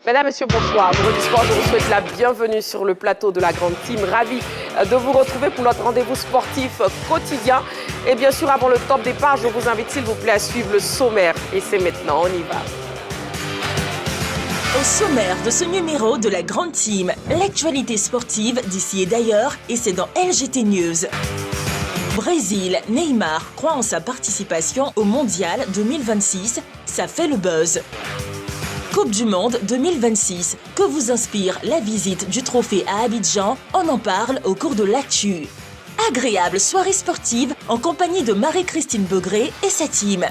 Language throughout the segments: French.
Mesdames, Messieurs, bonsoir. Bureau du Sport, je vous souhaite la bienvenue sur le plateau de la Grande Team. Ravi de vous retrouver pour notre rendez-vous sportif quotidien. Et bien sûr, avant le top départ, je vous invite, s'il vous plaît, à suivre le sommaire. Et c'est maintenant, on y va. Au sommaire de ce numéro de la Grande Team, l'actualité sportive d'ici et d'ailleurs, et c'est dans LGT News. Brésil, Neymar croit en sa participation au Mondial 2026, ça fait le buzz. Coupe du Monde 2026, que vous inspire la visite du trophée à Abidjan? On en parle au cours de l'actu. Agréable soirée sportive en compagnie de Marie-Christine Beaugré et sa team.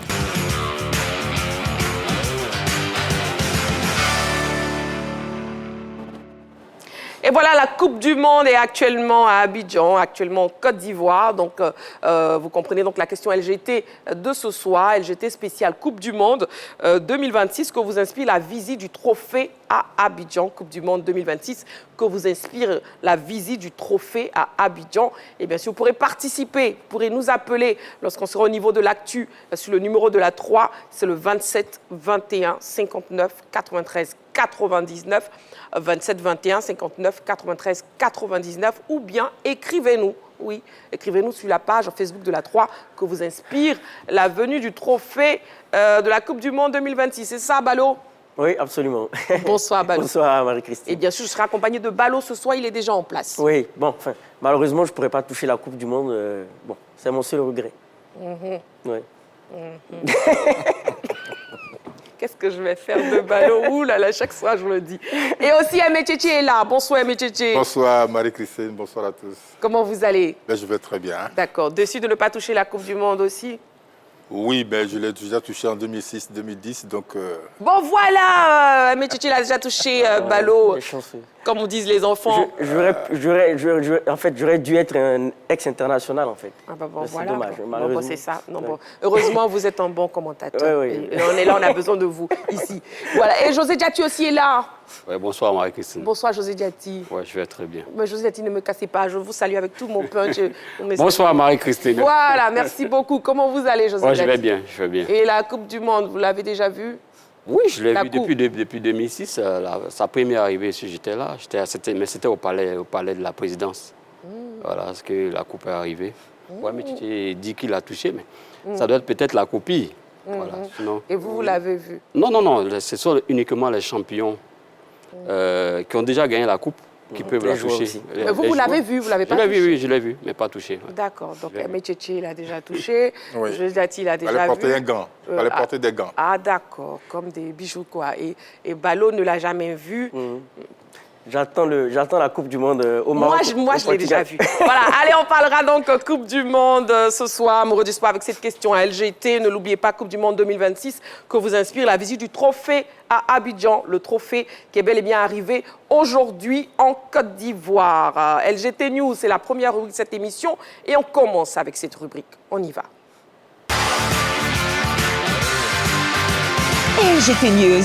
Et voilà, la Coupe du Monde est actuellement à Abidjan, actuellement en Côte d'Ivoire. Donc, vous comprenez donc la question LGT de ce soir, LGT spéciale Coupe du Monde 2026, que vous inspire la visite du trophée à Abidjan, Coupe du Monde 2026, que vous inspire la visite du trophée à Abidjan. Et bien sûr, vous pourrez participer, vous pourrez nous appeler lorsqu'on sera au niveau de l'actu sur le numéro de la 3, c'est le 27 21 59 93 99. 27 21 59 93 99 ou bien écrivez-nous, oui, écrivez-nous sur la page Facebook de la 3 que vous inspire la venue du trophée de la Coupe du Monde 2026. C'est ça, Balo? Oui, absolument. Bonsoir, Balo. Bonsoir, Marie-Christine. Et bien sûr, je serai accompagné de Balo ce soir, il est déjà en place. Oui, bon, enfin, malheureusement, je ne pourrais pas toucher la Coupe du Monde. Bon, c'est mon seul regret. Oui. Qu'est-ce que je vais faire de Balo? Ouh là là, chaque soir, je vous le dis. Et aussi, Aimé Tchétché est là. Bonsoir, Aimé Tchétché. Bonsoir, Marie-Christine. Bonsoir à tous. Comment vous allez? Ben, je vais très bien. D'accord. Déçu de ne pas toucher la Coupe du Monde aussi? Oui, ben, je l'ai déjà touché en 2006-2010, donc... Bon, voilà, Aimé Tchétché l'a déjà touché, Balo, comme on disent les enfants. En fait, j'aurais dû être un ex-international, en fait. Ah bah bon, c'est voilà. dommage, Bon, malheureusement. bon, c'est ça. Non, Ouais. bon. Heureusement, vous êtes un bon commentateur. Oui. Et on est là, on a besoin de vous, ici. Voilà. Et José Diati aussi est là. Ouais, bonsoir Marie-Christine. Bonsoir, José Diati. Ouais, je vais très bien. Mais José Diati, ne me cassez pas. Je vous salue avec tout mon punch. Bonsoir Marie-Christine. Voilà, merci beaucoup. Comment vous allez, José Ouais, Diati? je vais bien. Et la Coupe du Monde, vous l'avez déjà vue? Oui, je l'ai La vu coupe. depuis 2006. Sa première arrivée, j'étais là. Mais c'était au palais de la présidence. Voilà, parce que la coupe est arrivée. Ouais, mais tu t'es dit qu'il a touché, mais ça doit être peut-être la copie. Voilà, sinon... Et vous l'avez vue? Non, ce sont uniquement les champions qui ont déjà gagné la coupe qui peuvent la joueurs toucher. aussi. Mais vous l'avez vue, vous l'avez pas touché? Oui, je l'ai vu, mais pas touché. Ouais. D'accord, donc Aimé Tchétché, il a déjà touché. Oui. José Diati, il a Il déjà fallait vu. porter un gant. Il fallait porter des gants. Ah d'accord, comme des bijoux quoi. Et Balo ne l'a jamais vu. J'attends la Coupe du Monde au Maroc. Moi, je l'ai déjà vu. Voilà, allez, on parlera donc Coupe du Monde ce soir, amoureux du sport, avec cette question à LGT. Ne l'oubliez pas, Coupe du Monde 2026, que vous inspire la visite du trophée à Abidjan, le trophée qui est bel et bien arrivé aujourd'hui en Côte d'Ivoire. LGT News, c'est la première rubrique de cette émission et on commence avec cette rubrique. On y va. LGT News.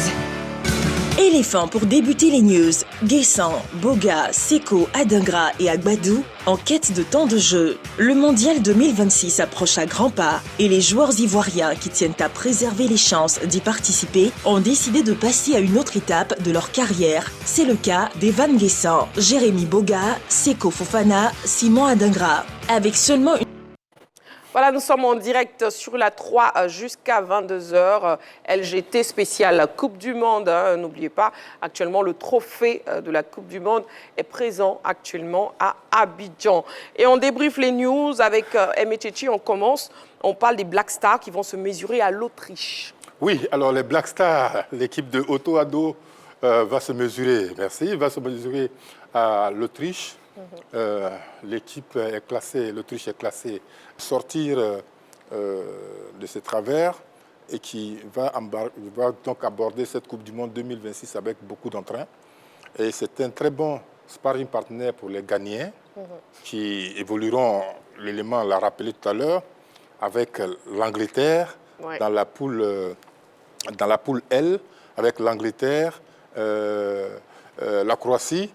Éléphant pour débuter les news. Guessant, Boga, Seko, Adingra et Agbadou en quête de temps de jeu. Le Mondial 2026 approche à grands pas et les joueurs ivoiriens qui tiennent à préserver les chances d'y participer ont décidé de passer à une autre étape de leur carrière. C'est le cas d'Evan Guessant, Jérémy Boga, Seko Fofana, Simon Adingra. Avec seulement une... Voilà, nous sommes en direct sur la 3 jusqu'à 22h. LGT spéciale Coupe du Monde. Hein, n'oubliez pas, actuellement, le trophée de la Coupe du Monde est présent actuellement à Abidjan. Et on débriefe les news avec Aimé Tchétché. On commence. On parle des Black Stars qui vont se mesurer à l'Autriche. Oui, alors les Black Stars, l'équipe de Otto Addo va se mesurer, va se mesurer à l'Autriche. L'équipe est classée, l'Autriche est classée sortir de ses travers et qui va donc aborder cette Coupe du Monde 2026 avec beaucoup d'entrain. Et c'est un très bon sparring partner pour les Ghanéens qui évolueront, l'élément l'a rappelé tout à l'heure, avec l'Angleterre dans la poule L, avec l'Angleterre, la Croatie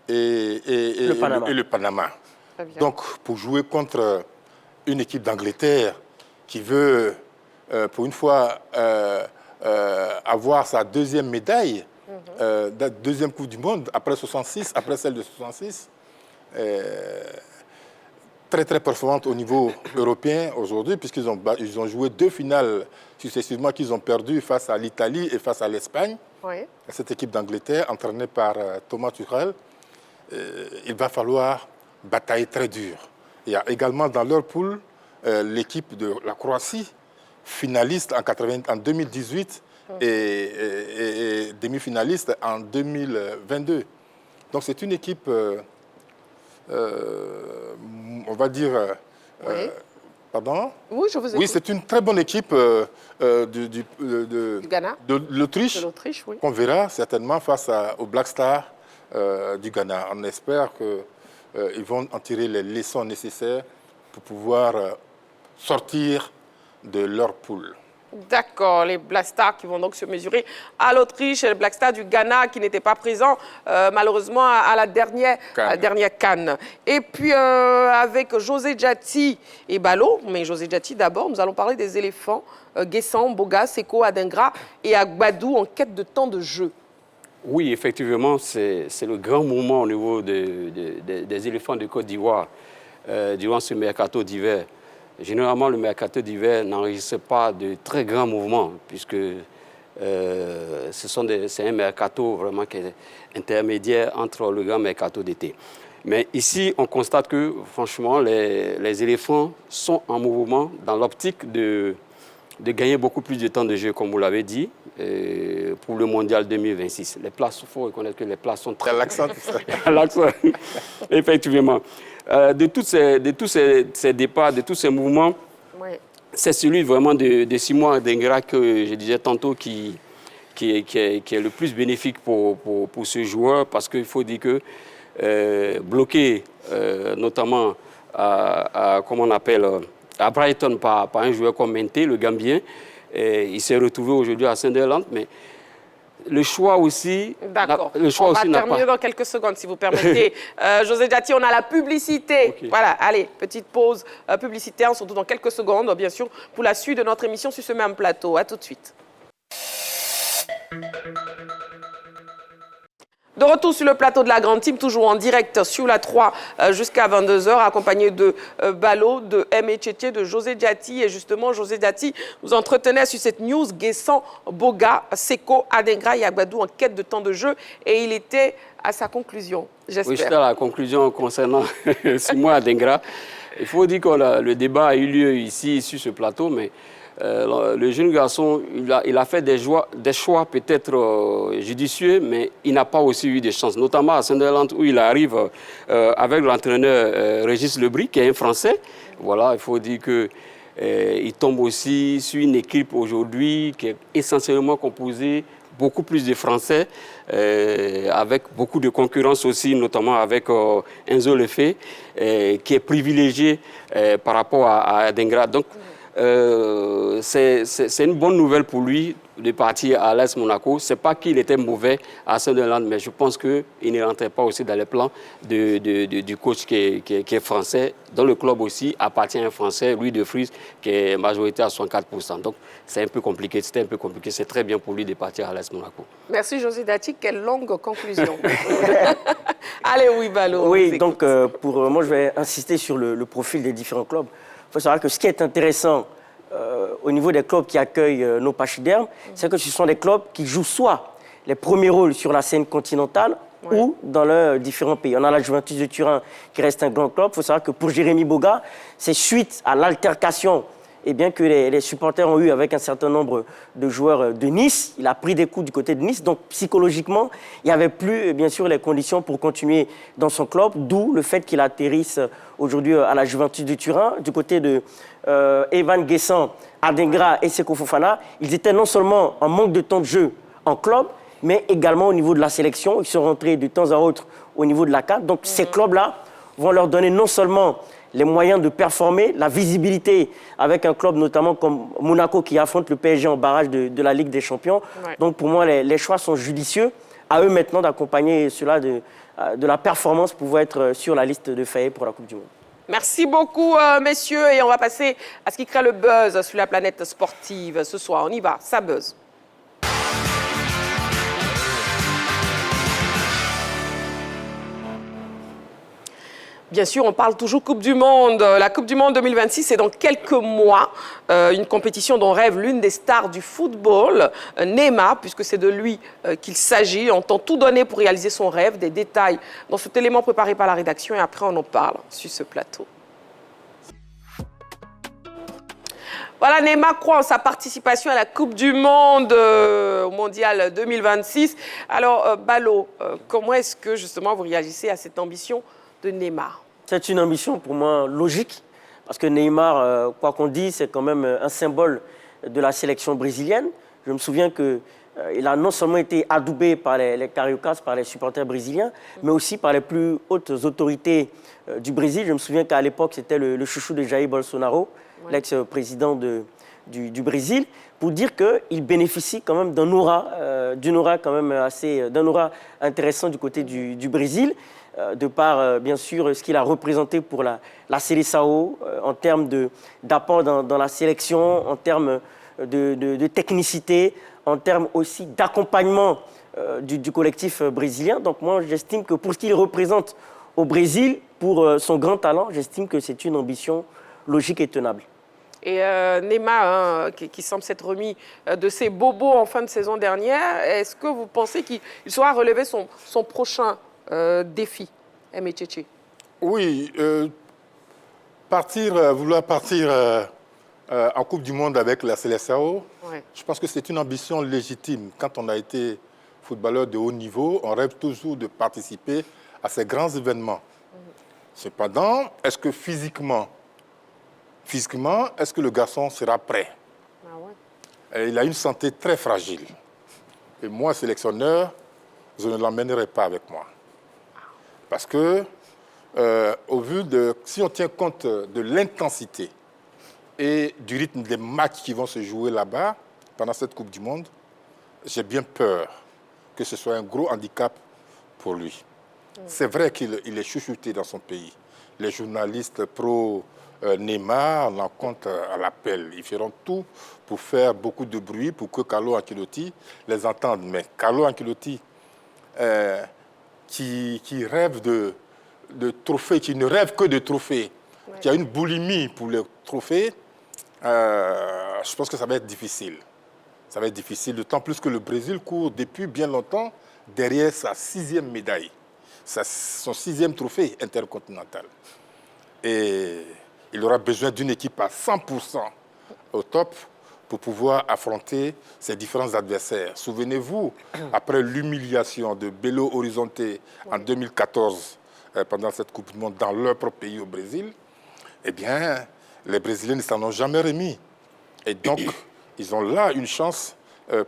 et le Panama. Donc, pour jouer contre une équipe d'Angleterre qui veut, pour une fois, avoir sa deuxième médaille la deuxième Coupe du Monde, après 66, après celle de 66, très très performante au niveau européen aujourd'hui, puisqu'ils ont joué 2 finales successivement qu'ils ont perdues face à l'Italie et face à l'Espagne. Oui. Cette équipe d'Angleterre, entraînée par Thomas Tuchel, il va falloir batailler très dur. Il y a également dans leur poule l'équipe de la Croatie, finaliste en 2018 et demi-finaliste en 2022. Donc c'est une équipe, on va dire... Oui. Pardon? Oui, je vous écoute. Oui, c'est une très bonne équipe du Ghana. de l'Autriche, De l'Autriche, oui. qu'on verra certainement face au Black Star du Ghana. On espère qu'ils vont en tirer les leçons nécessaires pour pouvoir sortir de leur poule. D'accord, les Black Stars qui vont donc se mesurer à l'Autriche et le Black Stars du Ghana qui n'était pas présent malheureusement à la dernière CAN. Et puis avec José Diaty et Balo, mais José Diaty d'abord, nous allons parler des éléphants Guessant, Boga, Seko, Adingra et Agbadou en quête de temps de jeu. Oui, effectivement, c'est le grand moment au niveau des éléphants de Côte d'Ivoire durant ce mercato d'hiver. Généralement, le mercato d'hiver n'enregistre pas de très grands mouvements, puisque c'est un mercato vraiment qui est intermédiaire entre le grand mercato d'été. Mais ici, on constate que, franchement, les éléphants sont en mouvement dans l'optique de gagner beaucoup plus de temps de jeu, comme vous l'avez dit, pour le Mondial 2026. Les places, il faut reconnaître que les places sont très... L'accent, L'accent, effectivement. De tous ces départs, de tous ces mouvements, Oui. c'est celui vraiment de Simon Adingra que je disais tantôt qui est le plus bénéfique pour ce joueur, parce qu'il faut dire que bloqué notamment comment on appelle, à Brighton par un joueur comme Menté, le Gambien, il s'est retrouvé aujourd'hui à Sunderland, mais le choix aussi... D'accord. Le choix on aussi va terminer dans quelques secondes, si vous permettez. José Diaty, on a la publicité. Okay. Voilà, allez, petite pause publicitaire, surtout dans quelques secondes, bien sûr, pour la suite de notre émission sur ce même plateau. À tout de suite. De retour sur le plateau de la Grande Team, toujours en direct sur la 3 jusqu'à 22h, accompagné de Balo, de M. Tchétché, de José Diaty. Et justement, José Diaty nous entretenait sur cette news Guessant, Boga, Seko, Adingra et Agbadou en quête de temps de jeu. Et il était à sa conclusion, j'espère. Oui, j'étais à la conclusion concernant Simon Adingra. Il faut dire que le débat a eu lieu ici, sur ce plateau, mais le jeune garçon, il a fait des choix peut-être judicieux, mais il n'a pas aussi eu de chance, notamment à Sunderland où il arrive avec l'entraîneur Régis Lebris, qui est un Français. Voilà, il faut dire qu'il tombe aussi sur une équipe aujourd'hui qui est essentiellement composée beaucoup plus de Français, avec beaucoup de concurrence aussi, notamment avec Enzo Lefebvre, qui est privilégié par rapport à Adingra. Donc, c'est une bonne nouvelle pour lui de partir à l'AS Monaco. Ce n'est pas qu'il était mauvais à Sunderland, mais je pense qu'il ne rentrait pas aussi dans les plans du coach qui est français. Dans le club aussi appartient un Français, Louis de Vries, qui est majorité à 64%. Donc c'est un peu compliqué, c'était un peu compliqué. C'est très bien pour lui de partir à l'AS Monaco. Merci José Diaty, quelle longue conclusion. Allez, oui, Balo. Oui, donc moi je vais insister sur le profil des différents clubs. Il faut savoir que ce qui est intéressant au niveau des clubs qui accueillent nos pachydermes, c'est que ce sont des clubs qui jouent soit les premiers rôles sur la scène continentale ou dans leurs différents pays. On a la Juventus de Turin qui reste un grand club. Il faut savoir que pour Jérémy Boga, c'est suite à l'altercation que les supporters ont eu avec un certain nombre de joueurs de Nice. Il a pris des coups du côté de Nice. Donc psychologiquement, il n'y avait plus bien sûr les conditions pour continuer dans son club, d'où le fait qu'il atterrisse aujourd'hui à la Juventus de Turin. Du côté de Evan Guessant, Adingra et Seko Fofana, ils étaient non seulement en manque de temps de jeu en club, mais également au niveau de la sélection. Ils sont rentrés de temps à autre au niveau de la CAN. Donc ces clubs-là vont leur donner non seulement les moyens de performer, la visibilité avec un club notamment comme Monaco qui affronte le PSG en barrage de la Ligue des Champions. Ouais. Donc pour moi, les choix sont judicieux. À eux maintenant d'accompagner cela de la performance pour pouvoir être sur la liste de faits pour la Coupe du Monde. Merci beaucoup, messieurs. Et on va passer à ce qui crée le buzz sur la planète sportive ce soir. On y va, ça buzz. Bien sûr, on parle toujours Coupe du Monde. La Coupe du Monde 2026, c'est dans quelques mois. Une compétition dont rêve l'une des stars du football, Neymar, puisque c'est de lui qu'il s'agit. On entend tout donner pour réaliser son rêve. Des détails dans cet élément préparé par la rédaction et après on en parle sur ce plateau. Voilà, Neymar croit en sa participation à la Coupe du Monde au Mondial 2026. Alors, Balo, comment est-ce que justement vous réagissez à cette ambition de Neymar? C'est une ambition pour moi logique, parce que Neymar, quoi qu'on dise, c'est quand même un symbole de la sélection brésilienne. Je me souviens qu'il a non seulement été adoubé par les cariocas, par les supporters brésiliens, mais aussi par les plus hautes autorités du Brésil. Je me souviens qu'à l'époque, c'était le chouchou de Jair Bolsonaro, l'ex-président du Brésil, pour dire qu'il bénéficie quand même d'un aura, quand même d'un aura intéressant du côté du Brésil, de par, bien sûr, ce qu'il a représenté pour la Seleção, en termes d'apport dans la sélection, en termes de technicité, en termes aussi d'accompagnement du collectif brésilien. Donc moi, j'estime que pour ce qu'il représente au Brésil, pour son grand talent, j'estime que c'est une ambition logique et tenable. Et Neymar, qui semble s'être remis de ses bobos en fin de saison dernière, est-ce que vous pensez qu'il saura relever son prochain défi, Aimé Tchétché? Oui, vouloir partir en Coupe du Monde avec la Seleção, Ouais. je pense que c'est une ambition légitime. Quand on a été footballeur de haut niveau, on rêve toujours de participer à ces grands événements. Cependant, est-ce que physiquement, est-ce que le garçon sera prêt? Ah ouais. Et il a une santé très fragile. Et moi, sélectionneur, je ne l'emmènerai pas avec moi. Parce que, si on tient compte de l'intensité et du rythme des matchs qui vont se jouer là-bas, pendant cette Coupe du Monde, j'ai bien peur que ce soit un gros handicap pour lui. C'est vrai qu'il est chouchouté dans son pays. Les journalistes pro-Neymar l'en comptent à l'appel. Ils feront tout pour faire beaucoup de bruit pour que Carlo Ancelotti les entende. Mais Carlo Ancelotti, qui rêve de trophées, qui ne rêve que de trophées, qui a une boulimie pour les trophées, je pense que ça va être difficile. Ça va être difficile, d'autant plus que le Brésil court depuis bien longtemps derrière sa 6e médaille, son 6e trophée intercontinental. Et il aura besoin d'une équipe à 100% au top pour pouvoir affronter ses différents adversaires. Souvenez-vous, après l'humiliation de Belo Horizonte en 2014, pendant cette Coupe du Monde dans leur propre pays au Brésil, eh bien, les Brésiliens ne s'en ont jamais remis. Et donc, ils ont là une chance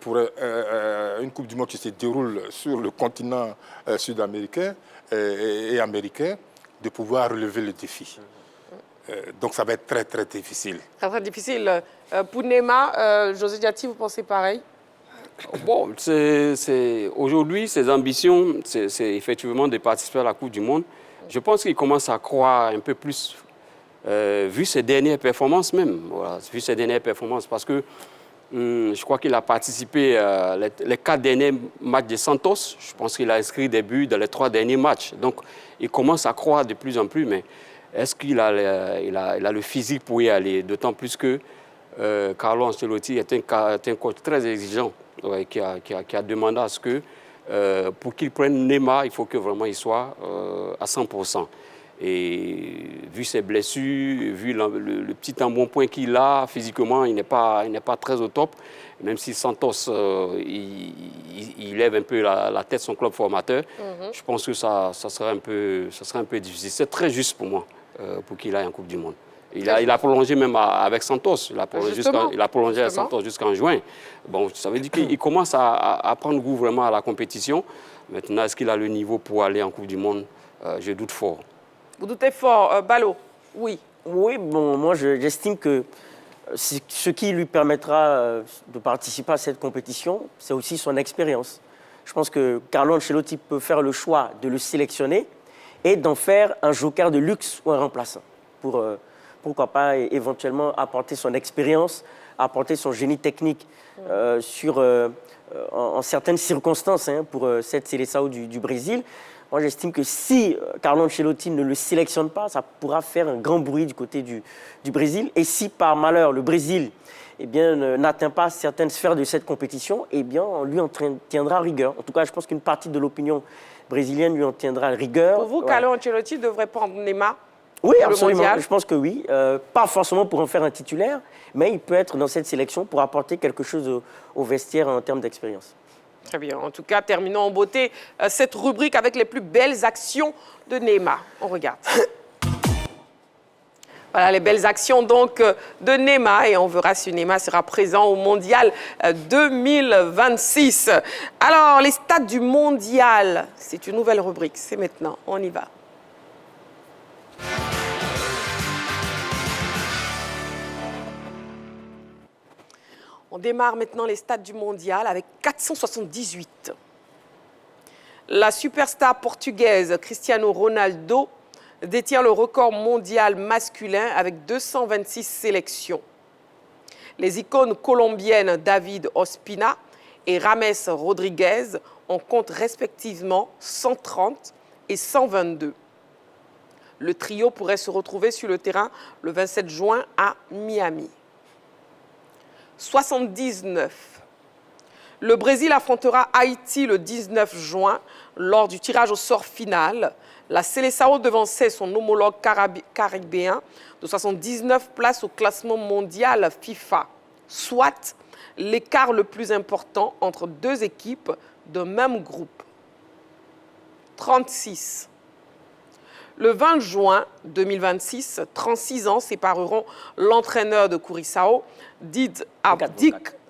pour une Coupe du Monde qui se déroule sur le continent sud-américain et américain, de pouvoir relever le défi. Donc ça va être très, très difficile. Très, très difficile. Pour Neymar, José Diati, vous pensez pareil? Bon, aujourd'hui, ses ambitions, c'est effectivement de participer à la Coupe du Monde. Je pense qu'il commence à croire un peu plus, vu ses dernières performances même. Voilà, vu ses dernières performances, parce que je crois qu'il a participé les 4 derniers matchs de Santos. Je pense qu'il a inscrit des buts dans les 3 derniers matchs. Donc, il commence à croire de plus en plus, mais est-ce qu'il a, il a le physique pour y aller? D'autant plus que Carlo Ancelotti est un coach très exigeant, qui a demandé à ce que, pour qu'il prenne Neymar, il faut que vraiment il soit à 100%. Et vu ses blessures, vu le petit embonpoint qu'il a, physiquement, il n'est pas très au top. Même si Santos, il lève un peu la tête de son club formateur, je pense que ça serait un peu difficile. C'est très juste pour moi, pour qu'il aille en Coupe du Monde. Il a prolongé même avec Santos. Il a prolongé avec Santos jusqu'en juin. Bon, ça veut dire qu'il commence à prendre goût vraiment à la compétition. Maintenant, est-ce qu'il a le niveau pour aller en Coupe du Monde? Je doute fort. Vous doutez fort, Balo? Oui. Oui, bon, moi j'estime que ce qui lui permettra de participer à cette compétition, c'est aussi son expérience. Je pense que Carlo Ancelotti peut faire le choix de le sélectionner et d'en faire un joker de luxe ou un remplaçant pour, pourquoi pas, éventuellement apporter son expérience, apporter son génie technique en certaines circonstances pour cette Seleção du Brésil. moi j'estime que si Carlo Ancelotti ne le sélectionne pas, ça pourra faire un grand bruit du côté du Brésil. Et si par malheur le Brésil eh bien, n'atteint pas certaines sphères de cette compétition, eh bien, on lui en tiendra rigueur. En tout cas, je pense qu'une partie de l'opinion brésilienne lui en tiendra rigueur. Pour vous, Carlo Ancelotti devrait prendre Neymar? Oui, pour absolument. le mondial? Je pense que oui. Pas forcément pour en faire un titulaire, mais il peut être dans cette sélection pour apporter quelque chose au vestiaire en termes d'expérience. Très bien. En tout cas, terminons en beauté cette rubrique avec les plus belles actions de Neymar. On regarde. Voilà les belles actions donc de Neymar et on verra si Neymar sera présent au Mondial 2026. Alors, les stats du Mondial, c'est une nouvelle rubrique, c'est maintenant, on y va. On démarre maintenant les stats du Mondial avec 478. La superstar portugaise Cristiano Ronaldo détient le record mondial masculin avec 226 sélections. Les icônes colombiennes David Ospina et James Rodriguez en comptent respectivement 130 et 122. Le trio pourrait se retrouver sur le terrain le 27 juin à Miami. 79. Le Brésil affrontera Haïti le 19 juin lors du tirage au sort final. La Seleção devançait son homologue caribéen de 79 places au classement mondial FIFA, soit l'écart le plus important entre deux équipes d'un même groupe. 36. Le 20 juin 2026, 36 ans sépareront l'entraîneur de Curaçao, Dick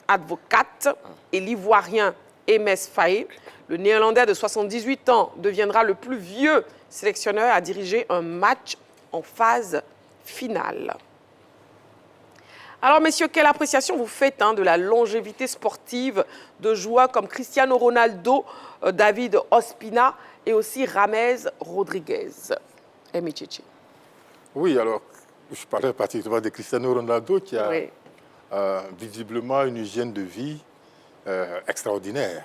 Advocaat, et l'Ivoirien Emes Faé. Le Néerlandais de 78 ans deviendra le plus vieux sélectionneur à diriger un match en phase finale. Alors, messieurs, quelle appréciation vous faites de la longévité sportive de joueurs comme Cristiano Ronaldo, David Ospina et aussi James Rodriguez? Oui, alors, je parlais particulièrement de Cristiano Ronaldo qui a visiblement une hygiène de vie extraordinaire,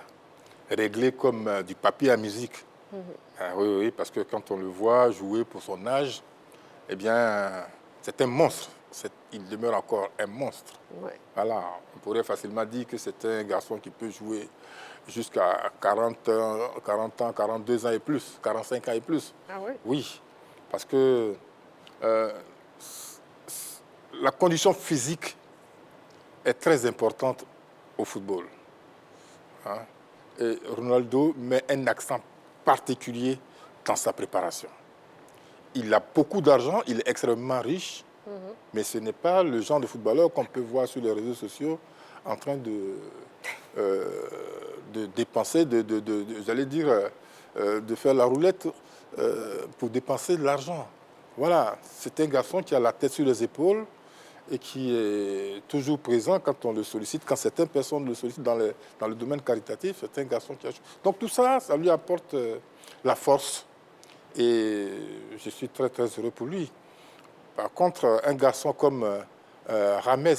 réglée comme du papier à musique. Oui, parce que quand on le voit jouer pour son âge, eh bien, c'est un monstre. Il demeure encore un monstre. Voilà, on pourrait facilement dire que c'est un garçon qui peut jouer jusqu'à 40 ans, 42 ans et plus, 45 ans et plus. Ah oui? Oui, parce que la condition physique est très importante au football. Et Ronaldo met un accent particulier dans sa préparation. Il a beaucoup d'argent, il est extrêmement riche, mais ce n'est pas le genre de footballeur qu'on peut voir sur les réseaux sociaux en train de dépenser, j'allais dire, de faire la roulette pour dépenser de l'argent. Voilà, c'est un garçon qui a la tête sur les épaules et qui est toujours présent quand on le sollicite, quand certaines personnes le sollicitent dans le domaine caritatif. C'est un garçon qui a... Donc tout ça, ça lui apporte la force et je suis très très heureux pour lui. Par contre, un garçon comme James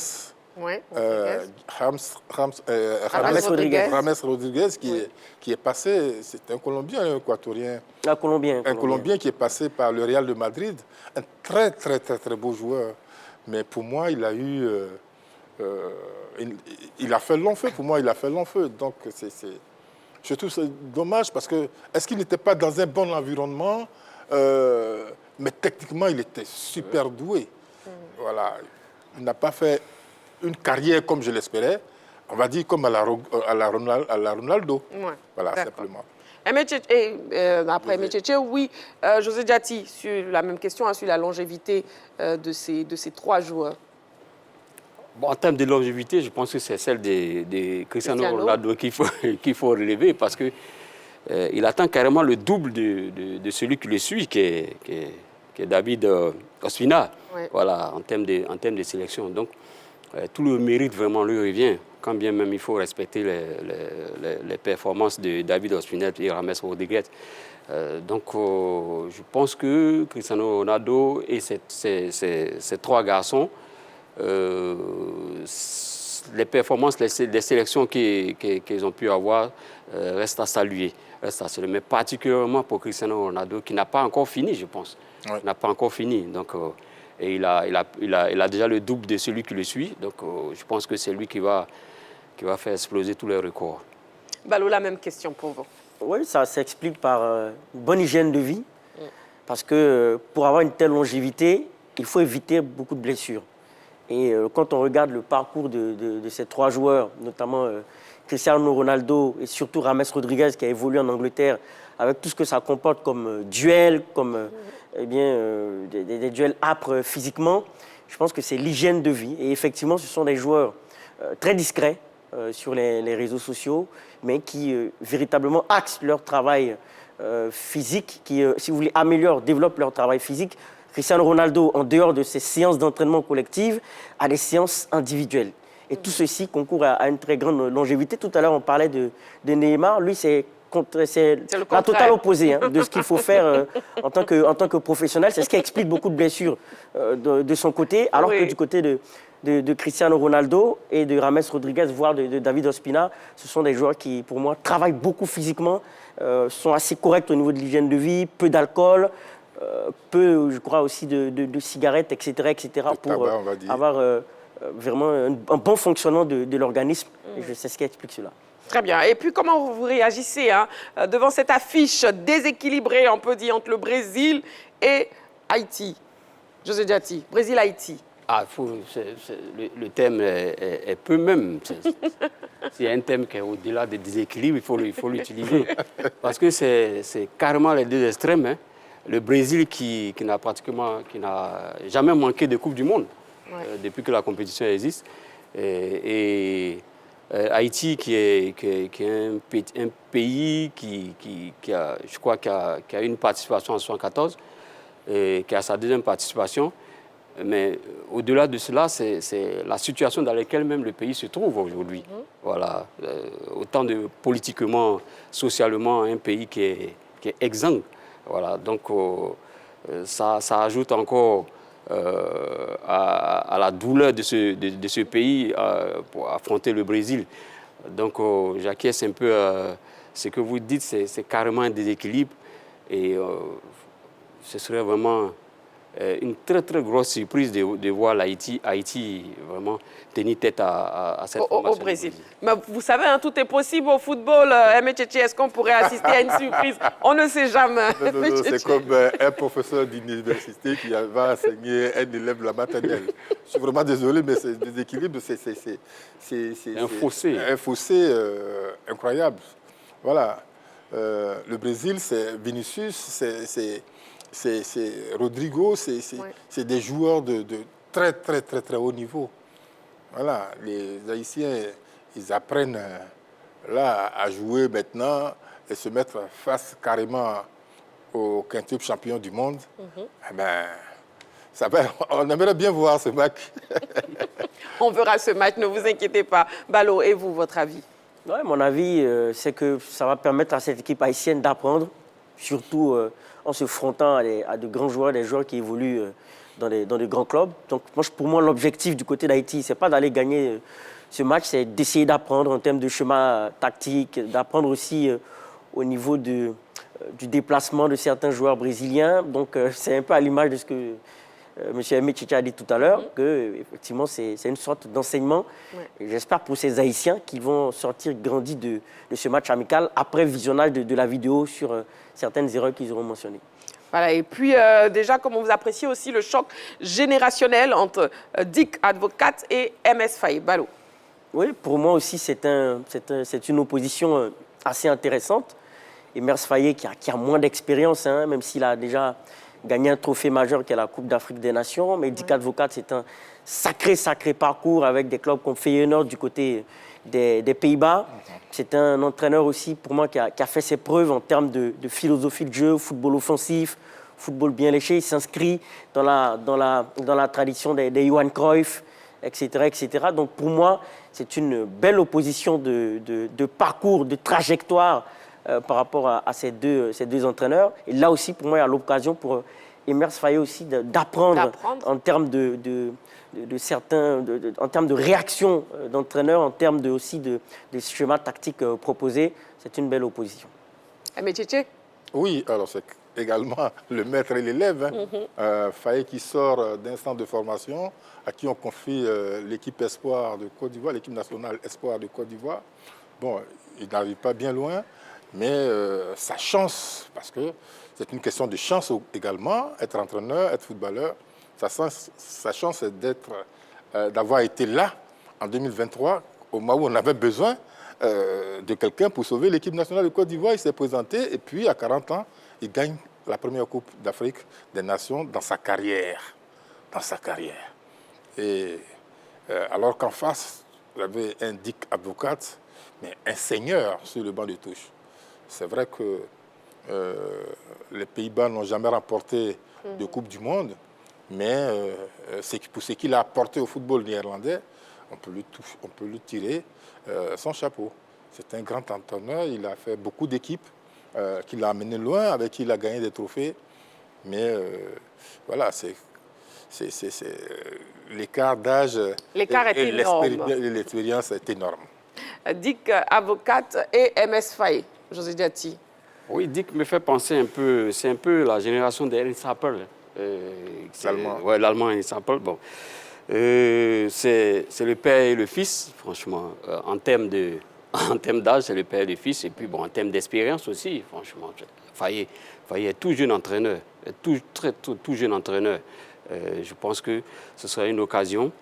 Rodriguez qui est passé, c'est un Colombien, un Équatorien. Un Colombien qui est passé par le Real de Madrid, un très très très très beau joueur. Mais pour moi, il a eu, il a fait long feu. Pour moi, il a fait long feu. Donc je trouve ça dommage parce que est-ce qu'il n'était pas dans un bon environnement, mais techniquement, il était super doué. Voilà, il n'a pas fait une carrière comme je l'espérais, on va dire comme à la Ronaldo. Ouais, voilà, simplement. Après Emetcheche, oui, José Diati, sur la même question, sur la longévité de ces trois joueurs. Bon, en termes de longévité, je pense que c'est celle de Cristiano Ronaldo qu'il faut relever parce que il atteint carrément le double de celui qui le suit, qui est David Ospina, voilà, en termes de sélection. Donc, tout le mérite vraiment lui revient, quand bien même il faut respecter les performances de David Ospina et James Rodriguez. Donc, je pense que Cristiano Ronaldo et ces trois garçons les performances, les sélections qu'ils ont pu avoir restent à saluer. Mais particulièrement pour Cristiano Ronaldo, qui n'a pas encore fini, je pense. Ouais. Il n'a pas encore fini. Donc, et il a déjà le double de celui qui le suit. Donc, je pense que c'est lui qui va faire exploser tous les records. Balo, la même question pour vous. Oui, ça s'explique par une bonne hygiène de vie. Parce que pour avoir une telle longévité, il faut éviter beaucoup de blessures. Et quand on regarde le parcours de ces 3 joueurs, notamment Cristiano Ronaldo et surtout James Rodriguez qui a évolué en Angleterre, avec tout ce que ça comporte comme duel, comme des duels âpres physiquement, je pense que c'est l'hygiène de vie. Et effectivement, ce sont des joueurs très discrets sur les réseaux sociaux, mais qui véritablement axent leur travail physique, qui, si vous voulez, améliorent, développent leur travail physique. Cristiano Ronaldo, en dehors de ses séances d'entraînement collectives, a des séances individuelles. Et tout ceci concourt à une très grande longévité. Tout à l'heure, on parlait de Neymar. Lui, c'est la totale opposée de ce qu'il faut faire en tant que professionnel. C'est ce qui explique beaucoup de blessures de son côté, alors que du côté de Cristiano Ronaldo et de James Rodriguez, voire de David Ospina, ce sont des joueurs qui, pour moi, travaillent beaucoup physiquement, sont assez corrects au niveau de l'hygiène de vie, peu d'alcool, peu, je crois, aussi de cigarettes, etc. pour avoir vraiment un bon fonctionnement de l'organisme. Et c'est ce qui explique cela. Très bien. Et puis, comment vous réagissez devant cette affiche déséquilibrée, on peut dire, entre le Brésil et Haïti? José Diati, Brésil-Haïti. Ah, le thème est peu même. S'il y a un thème qui est au-delà des déséquilibres, il faut l'utiliser. Parce que c'est carrément les deux extrêmes. Hein. Le Brésil qui n'a jamais manqué de Coupe du Monde depuis que la compétition existe. Et Haïti qui est un pays qui a, je crois, qui a une participation en 1974 et qui a sa deuxième participation. Mais au-delà de cela, c'est la situation dans laquelle même le pays se trouve aujourd'hui. Voilà. Autant de politiquement, socialement, un pays qui est exsangue. Voilà. Donc, ça ajoute encore à la douleur de ce pays pour affronter le Brésil. Donc, j'acquiesce un peu ce que vous dites, c'est carrément un déséquilibre. Et ce serait vraiment une très, très grosse surprise de voir Haïti vraiment tenir tête à cette formation au Brésil. Mais vous savez, tout est possible au football. Est-ce qu'on pourrait assister à une surprise? On ne sait jamais. Non, c'est comme un professeur d'université qui va enseigner un élève la maternelle. Je suis vraiment désolé, mais ce déséquilibre, c'est un fossé. Un fossé incroyable. Voilà. Le Brésil, c'est Vinicius, c'est Rodrigo, c'est des joueurs de très, très, très, très haut niveau. Voilà, les Haïtiens, ils apprennent là à jouer maintenant et se mettre face carrément au quintuple champion du monde. Eh ben, on aimerait bien voir ce match. On verra ce match, ne vous inquiétez pas. Balo, et vous, votre avis? Ouais, mon avis, c'est que ça va permettre à cette équipe haïtienne d'apprendre, surtout en se frontant à de grands joueurs, des joueurs qui évoluent dans de grands clubs. Donc, pour moi, l'objectif du côté d'Haïti, ce n'est pas d'aller gagner ce match, c'est d'essayer d'apprendre en termes de schéma tactique, d'apprendre aussi au niveau du déplacement de certains joueurs brésiliens. Donc, c'est un peu à l'image de ce que M. Aimé Tchitcha a dit tout à l'heure, que effectivement c'est une sorte d'enseignement. Et j'espère pour ces Haïtiens qu'ils vont sortir grandis de ce match amical après visionnage de la vidéo sur certaines erreurs qu'ils auront mentionnées. Voilà, et puis déjà, comment vous appréciez aussi le choc générationnel entre Dick Advocat et MS Faye? Balo. Oui, pour moi aussi, c'est une opposition assez intéressante. Et Mers Faye, qui a moins d'expérience, même s'il a déjà gagné un trophée majeur qui est la Coupe d'Afrique des Nations. Mais Dick Advocat, c'est un sacré parcours avec des clubs comme Feyenoord du côté des Pays-Bas. C'est un entraîneur aussi, pour moi, qui a fait ses preuves en termes de philosophie de jeu, football offensif, football bien léché. Il s'inscrit dans la tradition des Johan Cruyff, etc. Donc pour moi, c'est une belle opposition de parcours, de trajectoire par rapport à ces deux entraîneurs. Et là aussi, pour moi, il y a l'occasion pour Emerse Faé aussi d'apprendre en termes en termes de réaction d'entraîneur, en termes des schémas tactiques proposés. C'est une belle opposition. Mais Tchétché? Oui, alors c'est également le maître et l'élève. Faé qui sort d'un centre de formation, à qui on confie l'équipe Espoir de Côte d'Ivoire, l'équipe nationale Espoir de Côte d'Ivoire. Bon, il n'arrive pas bien loin, mais sa chance, parce que c'est une question de chance également, être entraîneur, être footballeur, sa chance c'est d'avoir été là en 2023, au moment où on avait besoin de quelqu'un pour sauver l'équipe nationale de Côte d'Ivoire. Il s'est présenté et puis à 40 ans, il gagne la première Coupe d'Afrique des Nations dans sa carrière. Et alors qu'en face, il y avait un Dick Advocat, mais un seigneur sur le banc de touche. C'est vrai que les Pays-Bas n'ont jamais remporté de Coupe du Monde, mais pour ce qu'il a apporté au football néerlandais, on peut lui tirer son chapeau. C'est un grand entraîneur, il a fait beaucoup d'équipes qui l'ont amené loin, avec qui il a gagné des trophées. Mais voilà, l'écart d'âge et l'expérience est énorme. Dick Advocat et MS Faé, José Diati. Oui, Dick me fait penser un peu, c'est un peu la génération d'Ernst Happel. L'Allemand. Oui, l'Allemand Ernst Happel. Bon. C'est le père et le fils, franchement. En termes d'âge, c'est le père et le fils. Et puis, bon, en termes d'expérience aussi, franchement. Faé est tout jeune entraîneur. Tout jeune entraîneur. Je pense que ce serait une occasion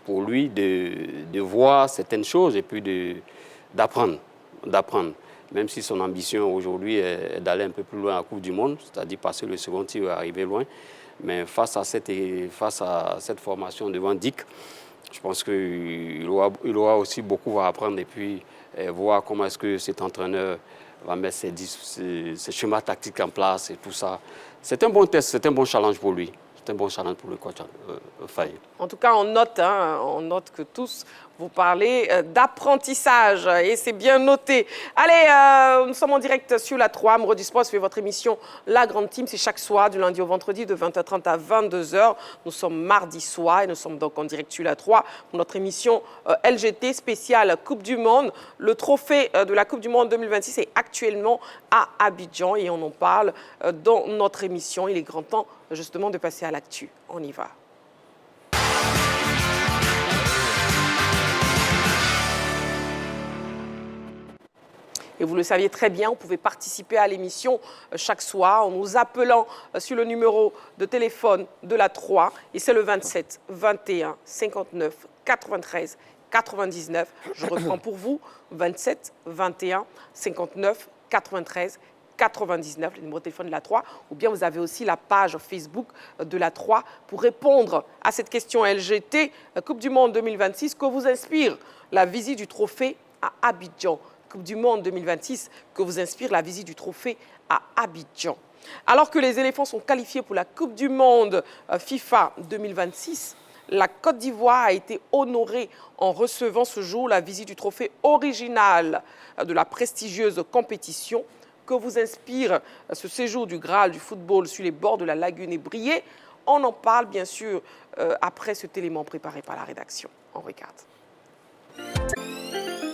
pour lui de voir certaines choses et puis d'apprendre. Même si son ambition aujourd'hui est d'aller un peu plus loin à la Coupe du Monde, c'est-à-dire passer le second tir et arriver loin. Mais face à cette formation devant Dick, je pense qu'il aura aussi beaucoup à apprendre et puis voir comment est-ce que cet entraîneur va mettre ses schémas tactiques en place et tout ça. C'est un bon test, c'est un bon challenge pour lui. C'est un bon challenge pour le coach Faé. En tout cas, on note que tous vous parlez d'apprentissage et c'est bien noté. Allez, nous sommes en direct sur la 3. Amoureux du sport, c'est votre émission La Grande Team. C'est chaque soir, du lundi au vendredi, de 20h30 à 22h. Nous sommes mardi soir et nous sommes donc en direct sur la 3 pour notre émission LGT spéciale Coupe du Monde. Le trophée de la Coupe du Monde 2026 est actuellement à Abidjan et on en parle dans notre émission. Il est grand temps justement de passer à l'actu. On y va. Et vous le saviez très bien, vous pouvez participer à l'émission chaque soir en nous appelant sur le numéro de téléphone de la 3. Et c'est le 27 21 59 93 99. Je reprends pour vous, 27 21 59 93 99, le numéro de téléphone de la 3. Ou bien vous avez aussi la page Facebook de la 3 pour répondre à cette question LGT, Coupe du Monde 2026. Que vous inspire la visite du trophée à Abidjan? Coupe du Monde 2026, que vous inspire la visite du trophée à Abidjan. Alors que les éléphants sont qualifiés pour la Coupe du Monde FIFA 2026, la Côte d'Ivoire a été honorée en recevant ce jour la visite du trophée original de la prestigieuse compétition. Que vous inspire ce séjour du Graal du football sur les bords de la lagune ébriée? On en parle bien sûr après cet élément préparé par la rédaction. On regarde.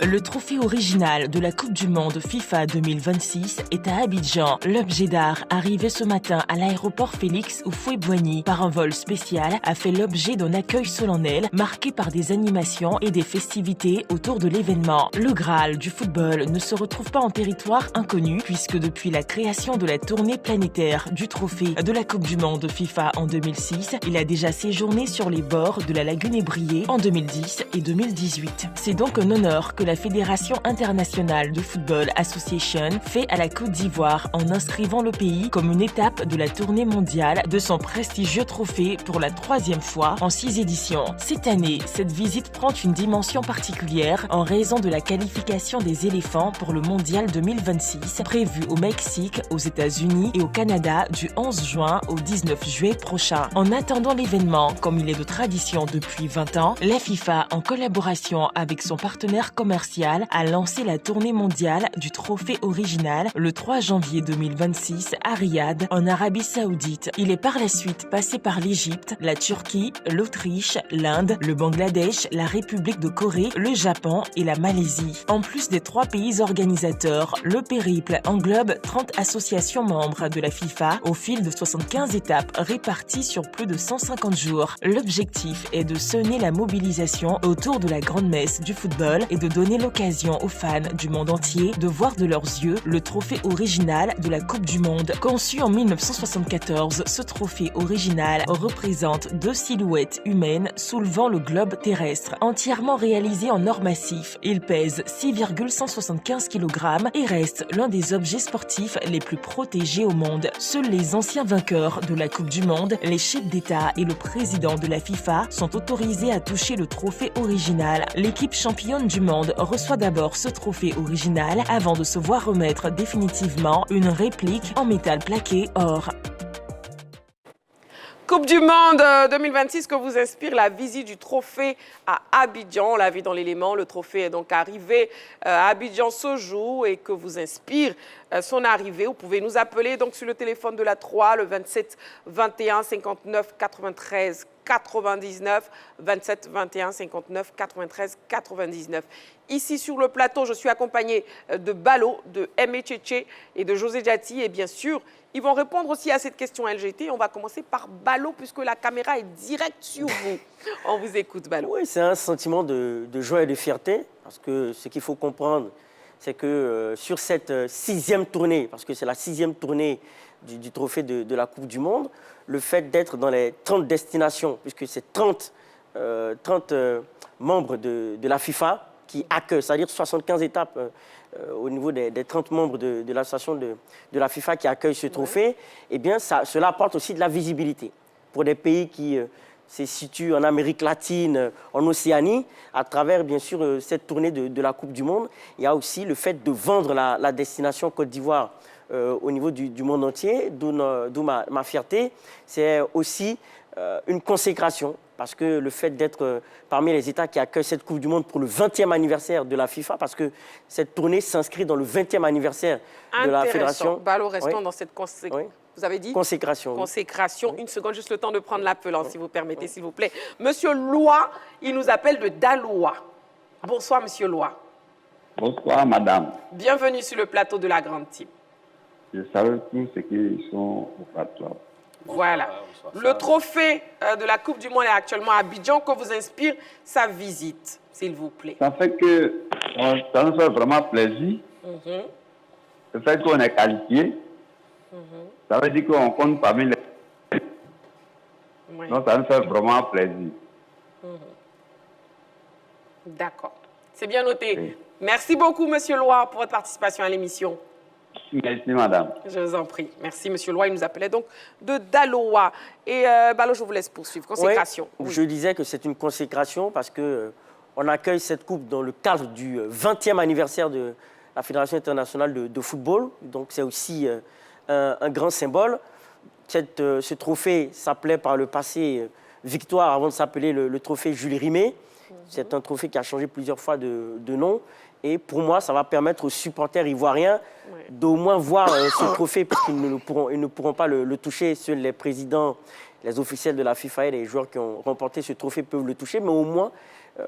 Le trophée original de la Coupe du Monde FIFA 2026 est à Abidjan. L'objet d'art, arrivé ce matin à l'aéroport Félix Houphouët-Boigny par un vol spécial, a fait l'objet d'un accueil solennel marqué par des animations et des festivités autour de l'événement. Le Graal du football ne se retrouve pas en territoire inconnu puisque depuis la création de la tournée planétaire du trophée de la Coupe du Monde FIFA en 2006, il a déjà séjourné sur les bords de la lagune ébriée en 2010 et 2018. C'est donc un honneur que la Fédération internationale de football Association fait à la Côte d'Ivoire en inscrivant le pays comme une étape de la tournée mondiale de son prestigieux trophée pour la 3e fois en 6 éditions. Cette année, cette visite prend une dimension particulière en raison de la qualification des éléphants pour le mondial 2026 prévu au Mexique, aux États-Unis et au Canada du 11 juin au 19 juillet prochain. En attendant l'événement, comme il est de tradition depuis 20 ans, la FIFA, en collaboration avec son partenaire commercial commercial a lancé la tournée mondiale du trophée original le 3 janvier 2026 à Riyad, en Arabie Saoudite. Il est par la suite passé par l'Égypte, la Turquie, l'Autriche, l'Inde, le Bangladesh, la République de Corée, le Japon et la Malaisie. En plus des 3 pays organisateurs, le périple englobe 30 associations membres de la FIFA au fil de 75 étapes réparties sur plus de 150 jours. L'objectif est de sonner la mobilisation autour de la grande messe du football et de donner l'occasion aux fans du monde entier de voir de leurs yeux le trophée original de la Coupe du Monde. Conçu en 1974, ce trophée original représente 2 silhouettes humaines soulevant le globe terrestre. Entièrement réalisé en or massif, il pèse 6,175 kg et reste l'un des objets sportifs les plus protégés au monde. Seuls les anciens vainqueurs de la Coupe du Monde, les chefs d'État et le président de la FIFA sont autorisés à toucher le trophée original. L'équipe championne du monde reçoit d'abord ce trophée original avant de se voir remettre définitivement une réplique en métal plaqué or. Coupe du Monde 2026 que vous inspire la visite du trophée à Abidjan. On l'a vu dans l'élément, le trophée est donc arrivé à Abidjan ce jour et que vous inspire son arrivée. Vous pouvez nous appeler donc sur le téléphone de la 3, le 27 21 59 93 99, 27 21 59 93 99. Ici sur le plateau, je suis accompagnée de Balo, de Aimé Tchétché et de José Diati. Et bien sûr, ils vont répondre aussi à cette question LGT. On va commencer par Balo, puisque la caméra est directe sur vous. On vous écoute, Balo. Oui, c'est un sentiment de joie et de fierté, parce que ce qu'il faut comprendre, c'est que sur cette 6e tournée, parce que c'est la 6e tournée du trophée de la Coupe du Monde, le fait d'être dans les 30 destinations, puisque c'est 30 membres de la FIFA qui accueillent, c'est-à-dire 75 étapes au niveau des 30 membres de l'association de la FIFA qui accueillent ce trophée, eh bien, cela apporte aussi de la visibilité pour des pays qui se situent en Amérique latine, en Océanie, à travers, bien sûr, cette tournée de la Coupe du Monde. Il y a aussi le fait de vendre la destination Côte d'Ivoire au niveau du monde entier, d'où ma fierté. C'est aussi une consécration, parce que le fait d'être parmi les États qui accueillent cette Coupe du Monde pour le 20e anniversaire de la FIFA, parce que cette tournée s'inscrit dans le 20e anniversaire de la Fédération. Balo, restons dans cette Oui. Vous avez dit Consécration. Consécration. Oui. Une seconde, juste le temps de prendre l'appel, si vous permettez, s'il vous plaît. Monsieur Loa, il nous appelle de Daloa. Bonsoir, Monsieur Loa. Bonsoir, madame. Bienvenue sur le plateau de la Grande Team. Je salue tous ceux qui sont au plateau. Voilà. Le trophée de la Coupe du Monde est actuellement à Abidjan. Que vous inspire sa visite, s'il vous plaît? Ça fait que ça nous fait vraiment plaisir. Le fait qu'on est qualifié, ça veut dire qu'on compte parmi les... Oui. Donc ça nous fait vraiment plaisir. D'accord. C'est bien noté. Oui. Merci beaucoup, Monsieur Loa, pour votre participation à l'émission. Merci, madame. Je vous en prie. Merci, Monsieur Loa. Il nous appelait donc de Daloa. Et Balo, je vous laisse poursuivre. Consécration. Oui, Oui. je disais que c'est une consécration parce que on accueille cette coupe dans le cadre du 20e anniversaire de la Fédération internationale de football. Donc c'est aussi un grand symbole. Ce trophée s'appelait par le passé Victoire avant de s'appeler le trophée Jules Rimet. C'est un trophée qui a changé plusieurs fois de nom. Et pour moi, ça va permettre aux supporters ivoiriens d'au moins voir ce trophée, parce qu'ils ne pourront pas le toucher. Seuls les présidents, les officiels de la FIFA et les joueurs qui ont remporté ce trophée peuvent le toucher. Mais au moins,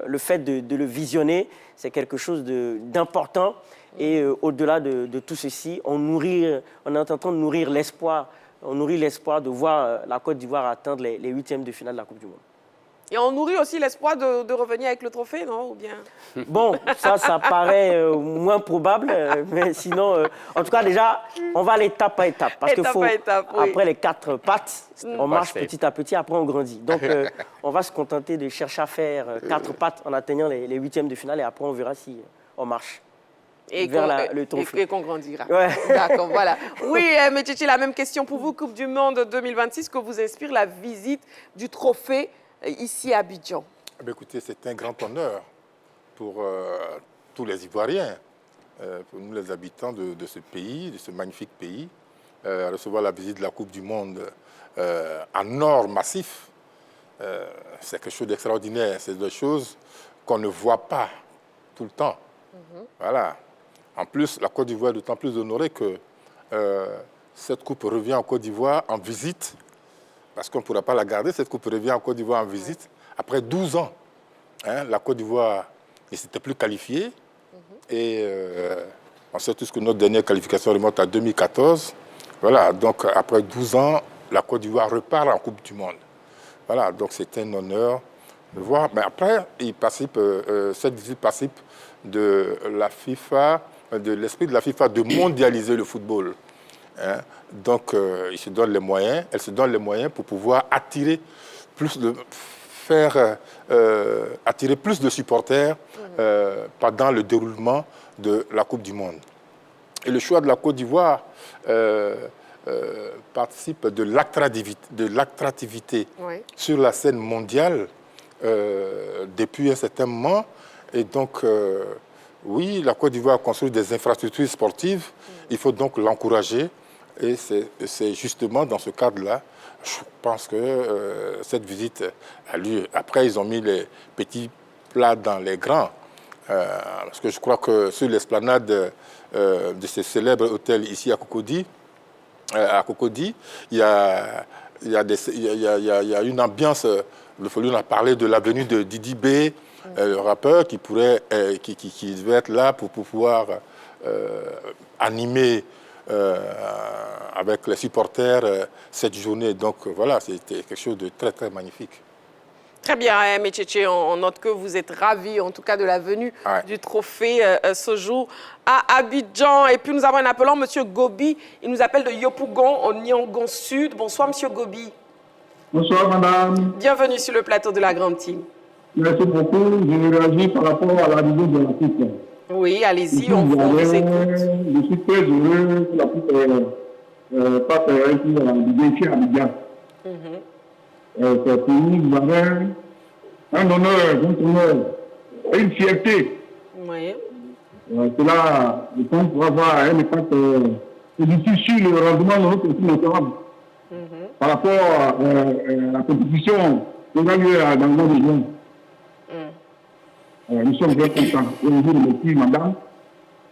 le fait de le visionner, c'est quelque chose d'important. Et au-delà de tout ceci, on est en train de nourrir l'espoir. On nourrit l'espoir de voir la Côte d'Ivoire atteindre les 8e de finale de la Coupe du Monde. Et on nourrit aussi l'espoir de revenir avec le trophée, non? Ou bien... Bon, ça paraît moins probable, mais sinon, en tout cas, déjà, on va l'étape par étape. Parce qu'il faut, après les 4 pattes, on marche petit à petit, après on grandit. Donc, on va se contenter de chercher à faire 4 pattes en atteignant les 8e de finale, et après, on verra si on marche. Et le trophée. Et qu'on grandira. Ouais. D'accord, voilà. Oui, mais Tchétché, la même question pour vous. Coupe du Monde 2026, que vous inspire la visite du trophée ici à Abidjan? Écoutez, c'est un grand honneur pour tous les Ivoiriens, pour nous les habitants de ce pays, de ce magnifique pays, recevoir la visite de la Coupe du Monde en or massif. C'est quelque chose d'extraordinaire. C'est des choses qu'on ne voit pas tout le temps. Voilà. En plus, la Côte d'Ivoire est d'autant plus honorée que cette coupe revient en Côte d'Ivoire en visite, parce qu'on ne pourra pas la garder, cette coupe revient en Côte d'Ivoire en visite, après 12 ans. Hein, la Côte d'Ivoire ne s'était plus qualifiée, et on sait tous que notre dernière qualification remonte à 2014. Voilà, donc après 12 ans, la Côte d'Ivoire repart en Coupe du Monde. Voilà, donc c'est un honneur de voir. Mais après, cette visite participe de la FIFA, de l'esprit de la FIFA de mondialiser le football. Hein. Donc, elle se donne les moyens pour pouvoir attirer plus de supporters pendant le déroulement de la Coupe du Monde. Et le choix de la Côte d'Ivoire participe de l'attractivité sur la scène mondiale depuis un certain moment. Et donc, oui, la Côte d'Ivoire construit des infrastructures sportives. Il faut donc l'encourager. Et c'est justement dans ce cadre-là, je pense que cette visite a lieu. Après, ils ont mis les petits plats dans les grands. Parce que je crois que sur l'esplanade de ce célèbre hôtel ici à Cocody, il y a une ambiance. Le Folion a parlé de la venue de Didi B, le rappeur qui devait être là pour pouvoir animer avec les supporters cette journée. Donc voilà, c'était quelque chose de très très magnifique. Très bien, Aimé Tchétché, on note que vous êtes ravis, en tout cas, de la venue du trophée ce jour à Abidjan. Et puis, nous avons un appelant, M. Gobi. Il nous appelle de Yopougon, au Nyongon Sud. Bonsoir, M. Gobi. Bonsoir, madame. Bienvenue sur le plateau de la Grande Team. Merci beaucoup. Je réagis par rapport à la vidéo de la coupe. Oui, allez-y, on vous écoute. Je suis très heureux que la coupe passe ici à Abidjan. C'est pour nous, un honneur, et une fierté. Oui. Cela, je pense, pour avoir un impact positif sur le rendement de notre équipe nationale. Par rapport à la compétition qu'on a lieu dans le mois de juin. Nous sommes très contents. Et je vous remercie, madame,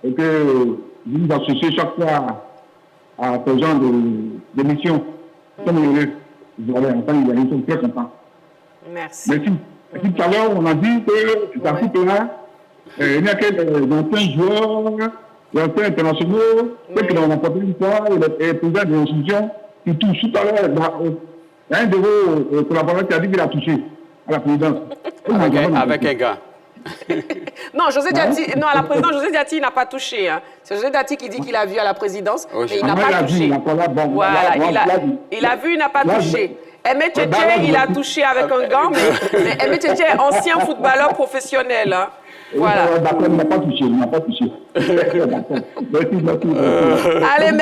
et que vous nous associez chaque fois à ce genre d'émission. Nous sommes heureux. Nous sommes très contents. Merci. Merci. Et puis tout à l'heure, on a dit que la coupe-là, il n'y a que des anciens joueurs, des anciens internationaux, ceux qui l'ont remporté une fois, et les présidents des institutions qui touchent. Tout à l'heure, il y a un de vos collaborateurs qui a dit qu'il a touché à la présidence. Avec un gars. Non, non, à la présidence, José Diati n'a pas touché. Hein. C'est José Diati qui dit qu'il a vu à la présidence, mais il n'a pas touché. Voilà, il a vu, il n'a pas touché. Aimé Tchétché, il a touché avec un gant, mais Aimé Tchétché est ancien footballeur professionnel. Hein. Voilà. D'accord, il n'a pas touché, il n'a pas touché. Allez,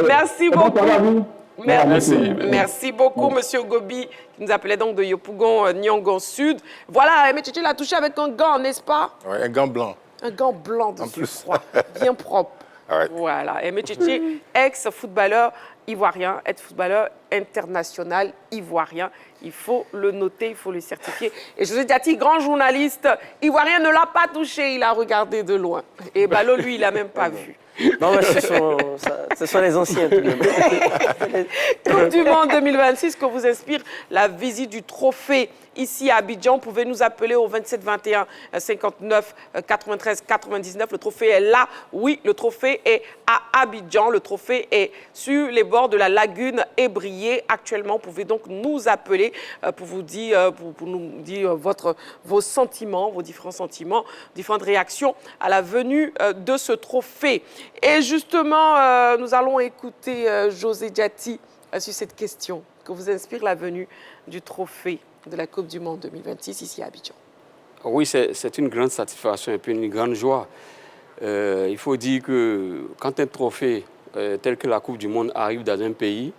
merci beaucoup. Merci beaucoup, Monsieur Gobi, qui nous appelait donc de Yopougon, Nyongon Sud. Voilà, Aimé Tchétché l'a touché avec un gant, n'est-ce pas? Oui, un gant blanc. Un gant blanc de surcroît, bien propre. Voilà, Aimé Tchétché, ex-footballeur ivoirien, ex-footballeur international ivoirien. Il faut le noter, il faut le certifier. Et José Diati, grand journaliste ivoirien, ne l'a pas touché, il a regardé de loin. Et Balo, lui, il n'a même pas vu. Non, mais ce sont les anciens. Tout de même. Coupe du Monde 2026, que vous inspire la visite du trophée ici à Abidjan. Vous pouvez nous appeler au 27 21 59 93 99. Le trophée est là. Oui, le trophée est à Abidjan. Le trophée est sur les bords de la lagune Ébrié. Actuellement, vous pouvez donc nous appeler pour nous dire vos sentiments, vos différents sentiments, différentes réactions à la venue de ce trophée. Et justement, nous allons écouter José Diati sur cette question. Que vous inspire la venue du trophée de la Coupe du Monde 2026 ici à Abidjan? Oui, c'est une grande satisfaction et puis une grande joie. Il faut dire que quand un trophée tel que la Coupe du Monde arrive dans un pays,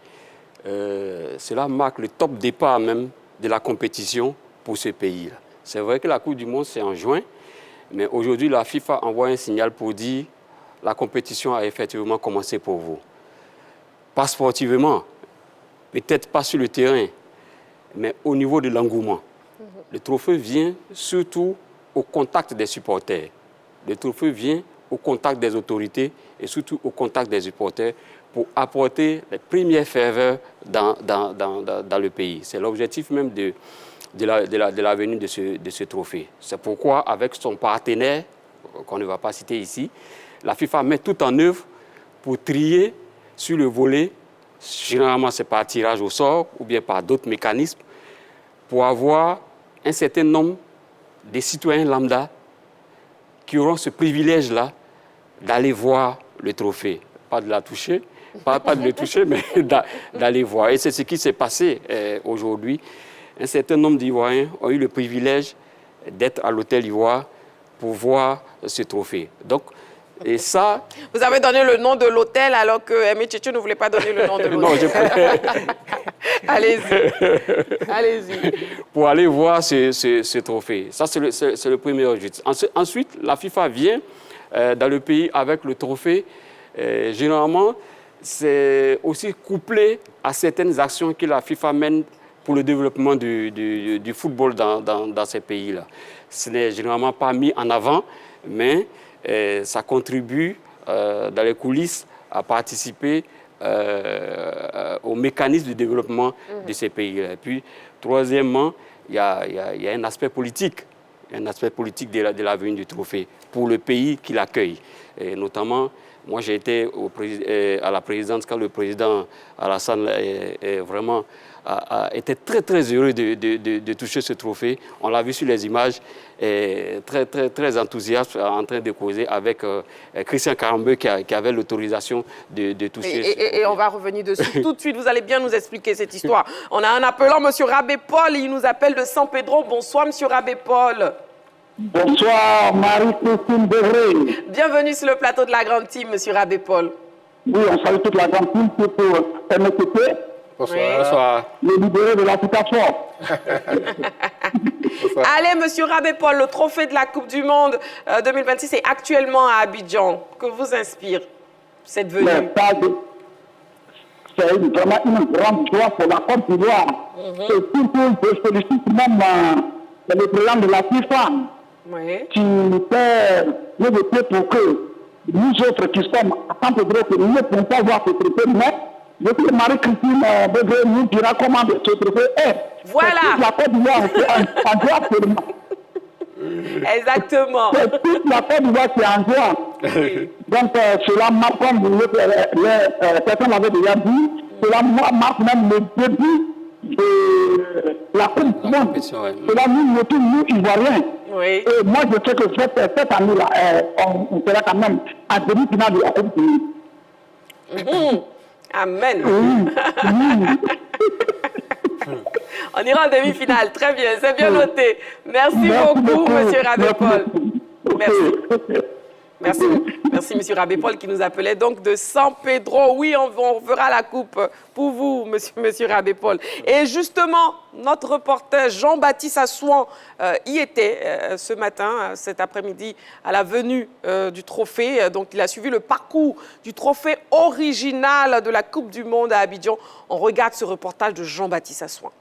cela marque le top départ même de la compétition pour ce pays-là. C'est vrai que la Coupe du Monde, c'est en juin, mais aujourd'hui, la FIFA envoie un signal pour dire la compétition a effectivement commencé pour vous. Pas sportivement, peut-être pas sur le terrain, mais au niveau de l'engouement. Le trophée vient surtout au contact des supporters. le trophée vient au contact des autorités et surtout au contact des supporters pour apporter les premières ferveurs dans le pays. C'est l'objectif même de la venue de ce trophée. C'est pourquoi, avec son partenaire, qu'on ne va pas citer ici, la FIFA met tout en œuvre pour trier sur le volet, généralement c'est par tirage au sort ou bien par d'autres mécanismes, pour avoir un certain nombre de citoyens lambda qui auront ce privilège-là d'aller voir le trophée. Pas de la toucher, pas de le toucher, mais d'aller voir. Et c'est ce qui s'est passé aujourd'hui. Un certain nombre d'Ivoiriens ont eu le privilège d'être à l'Hôtel Ivoire pour voir ce trophée. Donc, et ça... Vous avez donné le nom de l'hôtel alors que Aimé Tchétché ne voulait pas donner le nom de l'hôtel. Non, je préfère... Allez-y. Allez-y. Pour aller voir ce trophée. Ça, c'est le premier objectif. Ensuite, la FIFA vient dans le pays avec le trophée. Généralement, c'est aussi couplé à certaines actions que la FIFA mène pour le développement du football dans ces pays-là. Ce n'est généralement pas mis en avant, mais ça contribue dans les coulisses à participer au mécanisme de développement de ces pays-là. Et puis, troisièmement, il y a un aspect politique. Un aspect politique de la venue du trophée pour le pays qui l'accueille. Et notamment, moi j'ai été à la présidence quand le président Alassane vraiment était très très heureux de toucher ce trophée. On l'a vu sur les images, très enthousiaste en train de causer avec Christian Carambeu qui avait l'autorisation de toucher ce trophée. Et on va revenir dessus tout de suite. Vous allez bien nous expliquer cette histoire. On a un appelant, M. Rabé Paul, il nous appelle de San Pedro. Bonsoir, M. Rabé Paul. Bonsoir, Marie-Christine Devré. Bienvenue sur le plateau de la Grande Team, M. Rabé Paul. Oui, on salue toute la Grande Team pour MTT. Bonsoir. Oui. Bonsoir. Le libéré de l'application. Allez, M. Rabé Paul, le trophée de la Coupe du Monde 2026 est actuellement à Abidjan. Que vous inspire cette venue? C'est vraiment une grande joie pour la Côte d'Ivoire. Et surtout, je félicite même le président de la FIFA qui fait le défi pour que nous autres qui sommes à San Pedro, que nous ne pouvons pas voir ce trophée, mais depuis Marie-Christine Devré nous dira comment ce trophée est. Voilà. C'est toute la Côte d'Ivoire en joie seulement. Exactement. C'est toute la Côte d'Ivoire qui est en joie. Donc, cela marque, comme les personnes l'avaient déjà dit, cela marque même le début de la Coupe du Monde. Cela nous motive, nous, Ivoiriens. Oui. Et moi, je sais que cette année-là, on sera quand même à demi-finale de la Coupe du Monde. Amen. On ira en demi-finale. Très bien, c'est bien noté. Merci beaucoup, M. Rabé Paul. Merci, M. Rabé Paul, qui nous appelait donc de San Pedro. Oui, on fera la coupe pour vous, M. Rabé Paul. Et justement, notre reporter Jean-Baptiste Assouan y était ce matin, cet après-midi, à la venue du trophée. Donc, il a suivi le parcours du trophée original de la Coupe du Monde à Abidjan. On regarde ce reportage de Jean-Baptiste Assouan.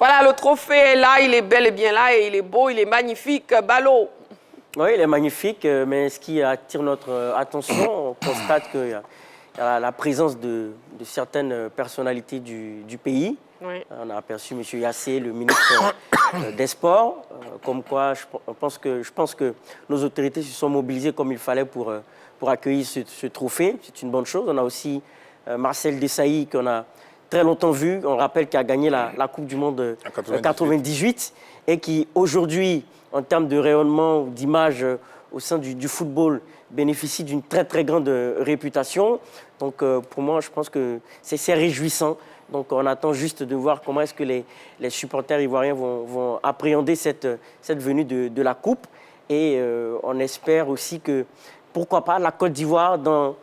Voilà, le trophée est là, il est bel et bien là, et il est beau, il est magnifique. Balo. Oui, il est magnifique, mais ce qui attire notre attention, on constate qu'il y a la présence de certaines personnalités du pays. Oui. On a aperçu M. Yassé, le ministre des Sports, comme quoi je pense que nos autorités se sont mobilisées comme il fallait pour accueillir ce trophée. C'est une bonne chose. On a aussi Marcel Desailly qu'on a très longtemps vu. On rappelle qu'il a gagné la Coupe du Monde en 98 et qui, aujourd'hui, en termes de rayonnement, d'image au sein du football, bénéficie d'une très, très grande réputation. Donc, pour moi, je pense que c'est réjouissant. Donc, on attend juste de voir comment est-ce que les supporters ivoiriens vont appréhender cette venue de la Coupe. Et on espère aussi que, pourquoi pas, la Côte d'Ivoire, dans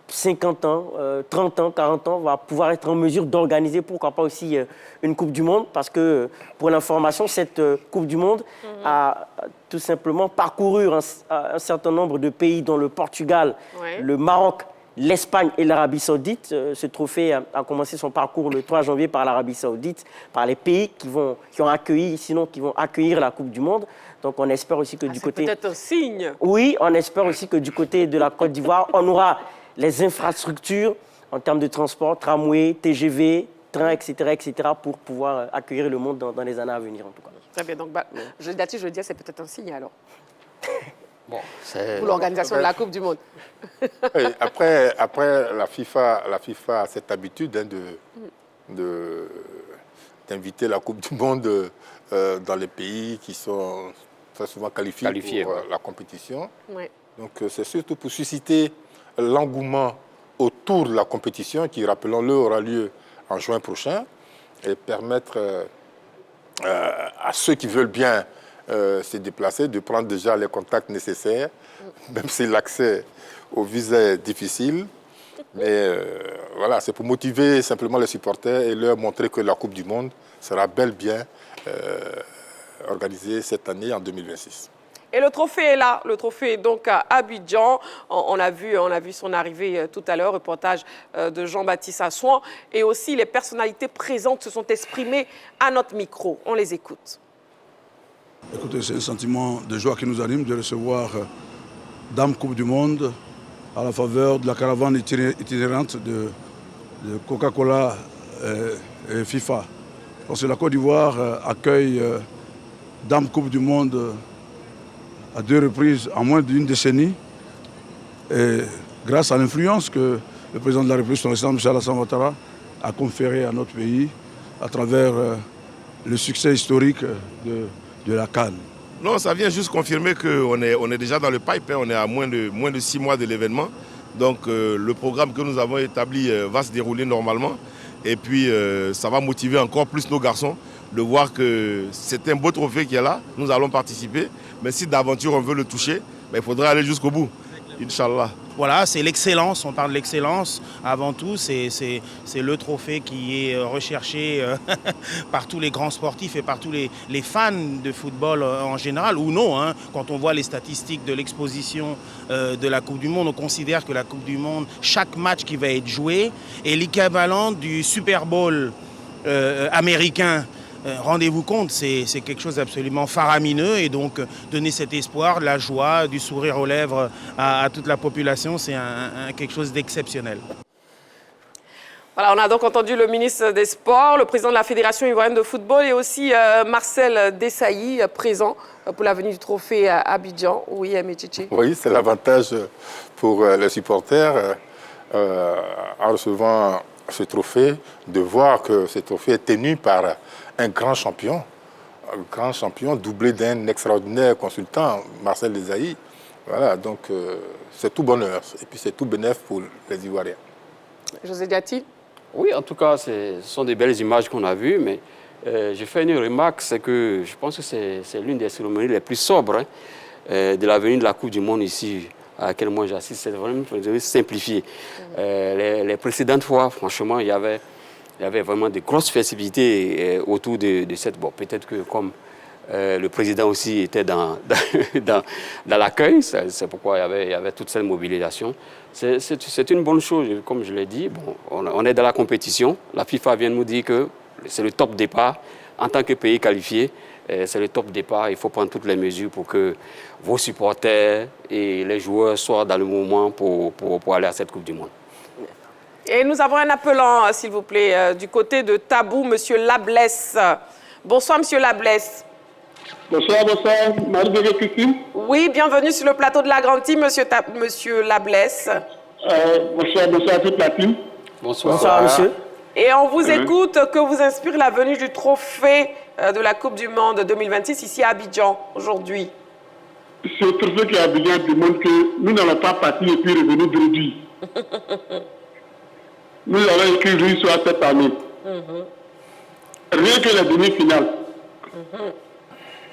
50 ans, 30 ans, 40 ans, va pouvoir être en mesure d'organiser, pourquoi pas aussi, une Coupe du Monde. Parce que, pour l'information, cette Coupe du Monde a tout simplement parcouru un certain nombre de pays, dont le Portugal, le Maroc, l'Espagne et l'Arabie Saoudite. Ce trophée a commencé son parcours le 3 janvier par l'Arabie Saoudite, par les pays qui vont accueillir la Coupe du Monde. Donc on espère aussi que du côté... C'est peut-être un signe. Oui, on espère aussi que du côté de la Côte d'Ivoire, on aura les infrastructures en termes de transport, tramway, TGV, train, etc., pour pouvoir accueillir le monde dans les années à venir, en tout cas. Très bien. Donc, je veux dire, c'est peut-être un signe, alors. Bon, pour l'organisation de la Coupe du Monde. Oui, après la FIFA a cette habitude d'inviter la Coupe du Monde dans les pays qui sont très souvent qualifiés pour la compétition. Oui. Donc c'est surtout pour susciter l'engouement autour de la compétition qui, rappelons-le, aura lieu en juin prochain et permettre à ceux qui veulent bien se déplacer, de prendre déjà les contacts nécessaires, même si l'accès au visa est difficile. Mais voilà, c'est pour motiver simplement les supporters et leur montrer que la Coupe du Monde sera bel bien organisée cette année, en 2026. Et le trophée est là, le trophée est donc à Abidjan. On a vu son arrivée tout à l'heure, reportage de Jean-Baptiste Assouan. Et aussi, les personnalités présentes se sont exprimées à notre micro. On les écoute. Écoutez, c'est un sentiment de joie qui nous anime de recevoir Dame Coupe du Monde à la faveur de la caravane itinérante de Coca-Cola et FIFA. Parce que la Côte d'Ivoire accueille Dame Coupe du Monde à 2 reprises en moins d'1 décennie. Et grâce à l'influence que le président de la République, son Excellence M. Alassane Ouattara, a conféré à notre pays à travers le succès historique de la CAN. Non, ça vient juste confirmer qu'on est déjà dans le pipe, hein. On est à moins de 6 mois de l'événement. Donc le programme que nous avons établi va se dérouler normalement. Et puis ça va motiver encore plus nos garçons de voir que c'est un beau trophée qui est là. Nous allons participer. Mais si d'aventure on veut le toucher, il faudra aller jusqu'au bout. Inch'Allah. Voilà, c'est l'excellence, on parle de l'excellence. Avant tout, c'est le trophée qui est recherché par tous les grands sportifs et par tous les fans de football en général, ou non. Hein. Quand on voit les statistiques de l'exposition de la Coupe du Monde, on considère que la Coupe du Monde, chaque match qui va être joué est l'équivalent du Super Bowl américain. Rendez-vous compte, c'est quelque chose d'absolument faramineux et donc donner cet espoir, la joie, du sourire aux lèvres à toute la population, c'est quelque chose d'exceptionnel. Voilà, on a donc entendu le ministre des Sports, le président de la Fédération ivoirienne de football et aussi Marcel Desailly présent pour la venue du trophée à Abidjan. Oui, Améchichi. Oui, c'est l'avantage pour les supporters en recevant ce trophée, de voir que ce trophée est tenu par un grand champion doublé d'un extraordinaire consultant, Marcel Desailly. Voilà, donc c'est tout bonheur et puis c'est tout bénéfice pour les Ivoiriens. José Diati? Oui, en tout cas, ce sont des belles images qu'on a vues, mais j'ai fait une remarque, c'est que je pense que c'est l'une des cérémonies les plus sobres de la venue de la Coupe du Monde ici, à laquelle moi j'assiste. C'est vraiment simplifié. Les précédentes fois, franchement, il y avait vraiment des grosses festivités autour de cette... Bon, peut-être que comme le président aussi était dans l'accueil, c'est pourquoi il y avait toute cette mobilisation. C'est une bonne chose, comme je l'ai dit. Bon, on est dans la compétition. La FIFA vient de nous dire que c'est le top départ. En tant que pays qualifié, c'est le top départ. Il faut prendre toutes les mesures pour que vos supporters et les joueurs soient dans le moment pour aller à cette Coupe du Monde. Et nous avons un appelant, s'il vous plaît, du côté de Tabou, M. Lablesse. Bonsoir, M. Lablesse. Bonsoir, Marie-Bébé Kiki. Oui, bienvenue sur le plateau de la Grande Team, monsieur Lablesse. Bonsoir à toute la team. Bonsoir, monsieur. Et on vous écoute. Que vous inspire la venue du trophée de la Coupe du Monde 2026 ici à Abidjan aujourd'hui? Ce trophée qui est à Abidjan demande que nous n'allons pas partir et puis revenir aujourd'hui. Nous avons écrit lui soit cette année. Rien que la demi-finale.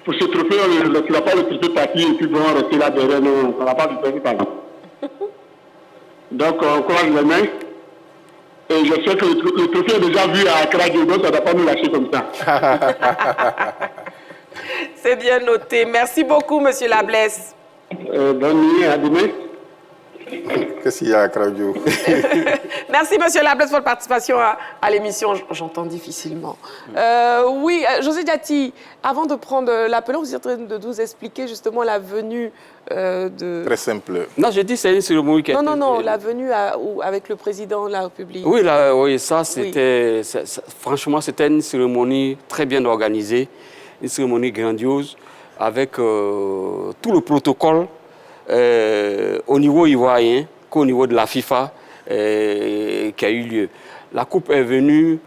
Pour ce trophée, on ne va pas le trophée partir et puis vraiment rester là derrière nous. On ne va pas le trophée partir. Donc on croise les mains. Et je sais que le trophée est déjà vu à Accra, donc ça ne va pas nous lâcher comme ça. C'est bien noté. Merci beaucoup, Monsieur Lablesse. Bonne nuit, à demain. Qu'est-ce qu'il y a à Claudio? Merci, Monsieur Lablesse, pour votre participation à l'émission. J'entends difficilement. Oui, José Diati, avant de prendre l'appel, vous êtes en train de nous expliquer justement la venue de... Très simple. Non, je dis c'est une cérémonie qui a été... Non, la venue avec le président de la République. Oui, oui, ça, c'était... Franchement, c'était une cérémonie très bien organisée, une cérémonie grandiose, avec tout le protocole au niveau ivoirien qu'au niveau de la FIFA qui a eu lieu. La Coupe est venue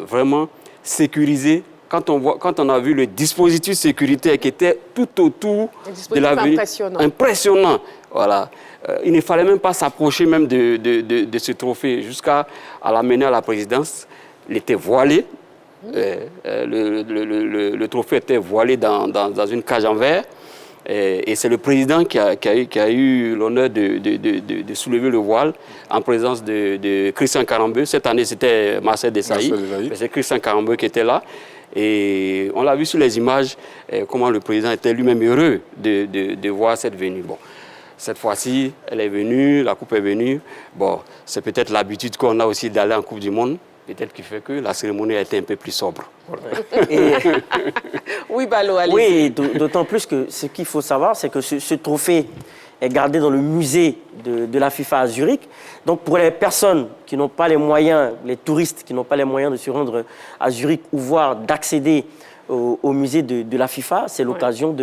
vraiment sécurisée. Quand on a vu le dispositif sécuritaire qui était tout autour de la venue, impressionnant. Voilà. Il ne fallait même pas s'approcher même de ce trophée jusqu'à l'amener à la présidence. Il était voilé. Le trophée était voilé dans une cage en verre. Et c'est le président qui a eu l'honneur de soulever le voile en présence de Christian Karambeu. Cette année, c'était Marcel Desailly. C'est Christian Karambeu qui était là. Et on l'a vu sur les images, comment le président était lui-même heureux de voir cette venue. Bon, cette fois-ci, elle est venue, la Coupe est venue. Bon, c'est peut-être l'habitude qu'on a aussi d'aller en Coupe du Monde. Peut-être qui fait que la cérémonie a été un peu plus sobre. Oui, Balo, allez-y. Oui, d'autant plus que ce qu'il faut savoir, c'est que ce trophée est gardé dans le musée de la FIFA à Zurich. Donc pour les personnes qui n'ont pas les moyens, les touristes qui n'ont pas les moyens de se rendre à Zurich ou voire d'accéder au musée de la FIFA, c'est l'occasion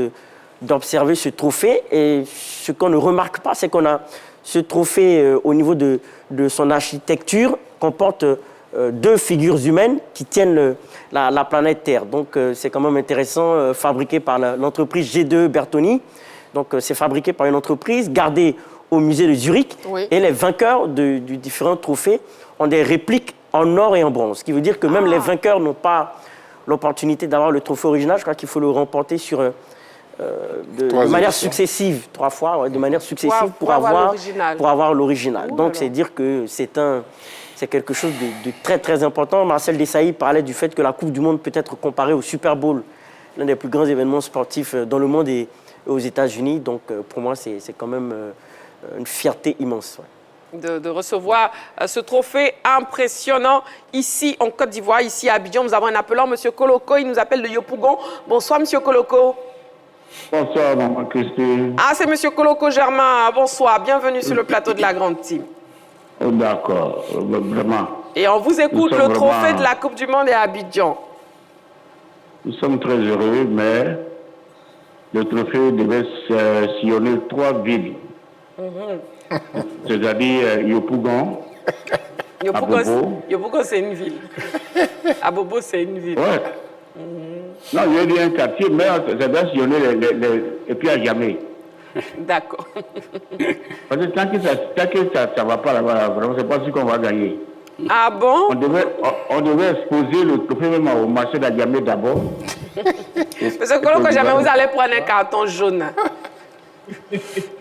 d'observer ce trophée. Et ce qu'on ne remarque pas, c'est qu'on a ce trophée au niveau de son architecture comporte deux figures humaines qui tiennent la planète Terre. Donc c'est quand même intéressant, fabriqué par l'entreprise G2 Bertoni. Donc c'est fabriqué par une entreprise, gardé au musée de Zurich. Oui. Et les vainqueurs du différents trophées ont des répliques en or et en bronze. Ce qui veut dire que même les vainqueurs n'ont pas l'opportunité d'avoir le trophée original. Je crois qu'il faut le remporter sur... de manière successive, 3 fois, de manière successive pour avoir l'original. Donc c'est dire que c'est quelque chose de très très important. Marcel Desailly parlait du fait que la Coupe du Monde peut être comparée au Super Bowl, l'un des plus grands événements sportifs dans le monde et aux États-Unis. Donc pour moi, c'est quand même une fierté immense. Ouais. De recevoir ce trophée impressionnant ici en Côte d'Ivoire, ici à Abidjan. Nous avons un appelant, M. Koloko, il nous appelle de Yopougon. Bonsoir, M. Koloko. Bonsoir, Maman Christine. Ah, c'est M. Koloko Germain. Bonsoir, bienvenue sur le plateau de la Grande Team. Oh, d'accord, vraiment. Et on vous écoute, le trophée de la Coupe du Monde est à Abidjan. Nous sommes très heureux, mais le trophée devait sillonner 3 villes. C'est-à-dire Yopougon, Yopougon, c'est une ville. Abobo, c'est une ville. Ouais. Non, il y a dit un quartier, mais ça doit sillonner et puis à jamais. D'accord. Parce que tant que ça ne va pas là-bas, vraiment, c'est pas sûr qu'on va gagner. Ah bon? On devait exposer le trophée même au marché d'Adjamé d'abord. Parce que jamais vous allez prendre un carton jaune.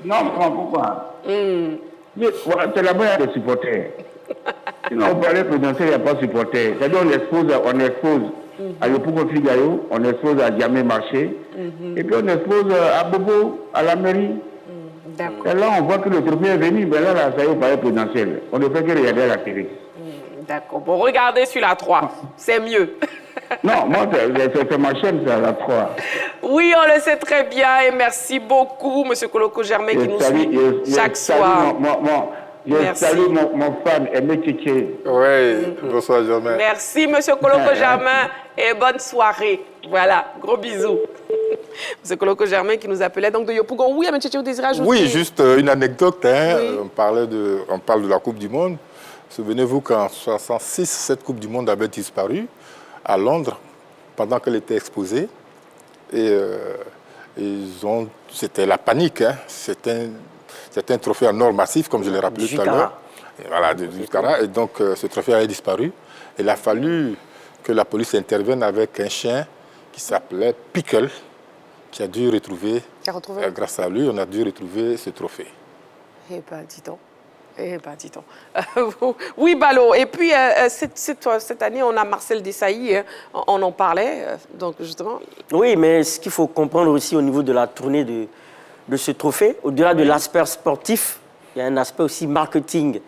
Non, pourquoi? Mais voilà, c'est là-bas, il y a des supporters. Sinon, on parlait présidentiel, il n'y a pas de supporters. C'est-à-dire, on expose à Yopougon Figayo, on expose à Djamé Marché, et puis on expose à Bobo, à la mairie. Et là, on voit que le trophée est venu, mais là, ça y est au palais présidentiel. On ne fait que regarder à la télé. D'accord. Bon, regardez sur la 3, c'est mieux. Non, moi, c'est ma chaîne, c'est la 3. Oui, on le sait très bien, et merci beaucoup, M. Koloko Germain, qui nous suit chaque soir. Je salue mon fan, Aimé Tchétché. Oui, bonsoir Germain. Merci M. Koloko Germain et bonne soirée. Voilà, gros bisous. M. Koloko Germain qui nous appelait donc de Yopougon. Oui, Aimé Tchétché, vous désirez ajouter? Oui, juste une anecdote. Hein. Oui. On parle de la Coupe du Monde. Souvenez-vous qu'en 1966, cette Coupe du Monde avait disparu à Londres pendant qu'elle était exposée. Et c'était la panique. Hein. C'était un trophée en or massif, comme je l'ai rappelé tout à l'heure. Voilà, du Cara. Et donc, ce trophée avait disparu. Il a fallu que la police intervienne avec un chien qui s'appelait Pickle, qui a dû retrouver, grâce à lui, on a dû retrouver ce trophée. Eh bien, dis donc. Eh bien, dis donc. Oui, Balo. Et puis, cette année, on a Marcel Desailly, hein. On en parlait, donc justement. Oui, mais ce qu'il faut comprendre aussi au niveau de la tournée de ce trophée, au-delà de l'aspect sportif, il y a un aspect aussi marketing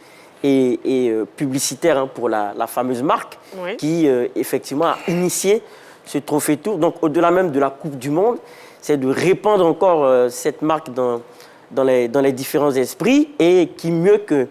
et publicitaire, hein, pour la fameuse marque, oui, qui, effectivement, a initié ce trophée Tour. Donc, au-delà même de la Coupe du Monde, c'est de répandre encore cette marque dans les différents esprits, et qui mieux que,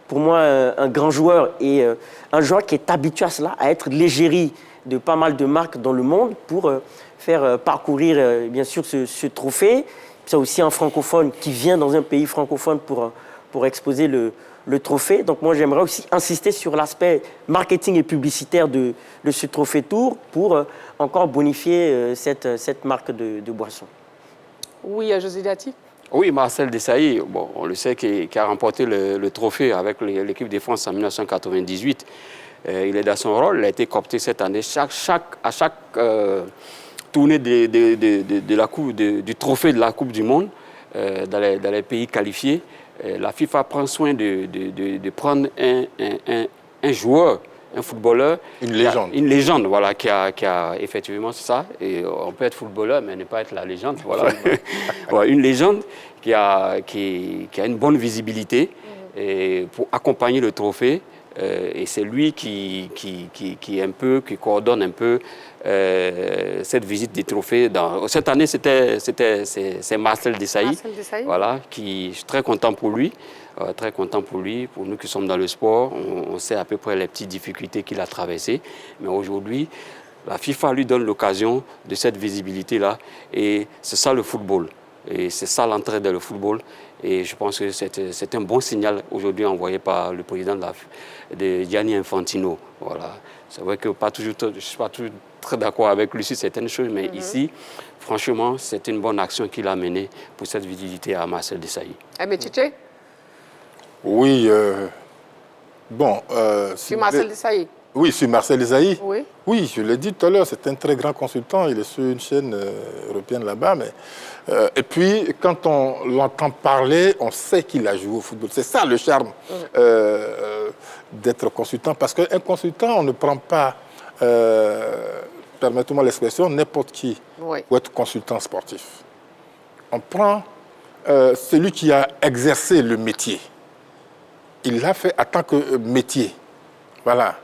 pour moi, un grand joueur et un joueur qui est habitué à cela, à être l'égérie de pas mal de marques dans le monde pour faire parcourir, bien sûr, ce trophée. C'est aussi un francophone qui vient dans un pays francophone pour exposer le trophée. Donc moi, j'aimerais aussi insister sur l'aspect marketing et publicitaire de ce trophée Tour pour encore bonifier cette marque de boisson. Oui, José Dati. Oui, Marcel Desailly, bon, on le sait, qui a remporté le trophée avec l'équipe de France en 1998. Il est dans son rôle, il a été coopté cette année. À chaque tournée du trophée de la Coupe du Monde, dans les pays qualifiés, la FIFA prend soin de prendre un joueur, un footballeur. Une légende. Une légende, voilà, qui a effectivement, c'est ça. Et on peut être footballeur, mais ne pas être la légende. Voilà. Voilà, une légende qui a une bonne visibilité et pour accompagner le trophée. Et c'est lui qui coordonne un peu cette visite des trophées. Cette année, c'est Marcel Desailly. Voilà, je suis très content pour lui. Très content pour lui. Pour nous qui sommes dans le sport, on sait à peu près les petites difficultés qu'il a traversées. Mais aujourd'hui, la FIFA lui donne l'occasion de cette visibilité-là. Et c'est ça le football. Et c'est ça l'entrée dans le football. Et je pense que c'est un bon signal aujourd'hui envoyé par le président de Gianni Infantino. Voilà. C'est vrai que je ne suis pas toujours très d'accord avec lui sur certaines choses, mais ici, franchement, c'est une bonne action qu'il a menée pour cette visibilité à Marcel Desailly. Mais Tchétché? Oui, bon... sur Marcel Desailly? Oui, sur Marcel Desailly. Oui. Oui, je l'ai dit tout à l'heure, c'est un très grand consultant. Il est sur une chaîne européenne là-bas. Et puis, quand on l'entend parler, on sait qu'il a joué au football. C'est ça le charme d'être consultant. Parce qu'un consultant, on ne prend pas, permettez-moi l'expression, n'importe qui pour être consultant sportif. On prend celui qui a exercé le métier. Il l'a fait en tant que métier. Voilà.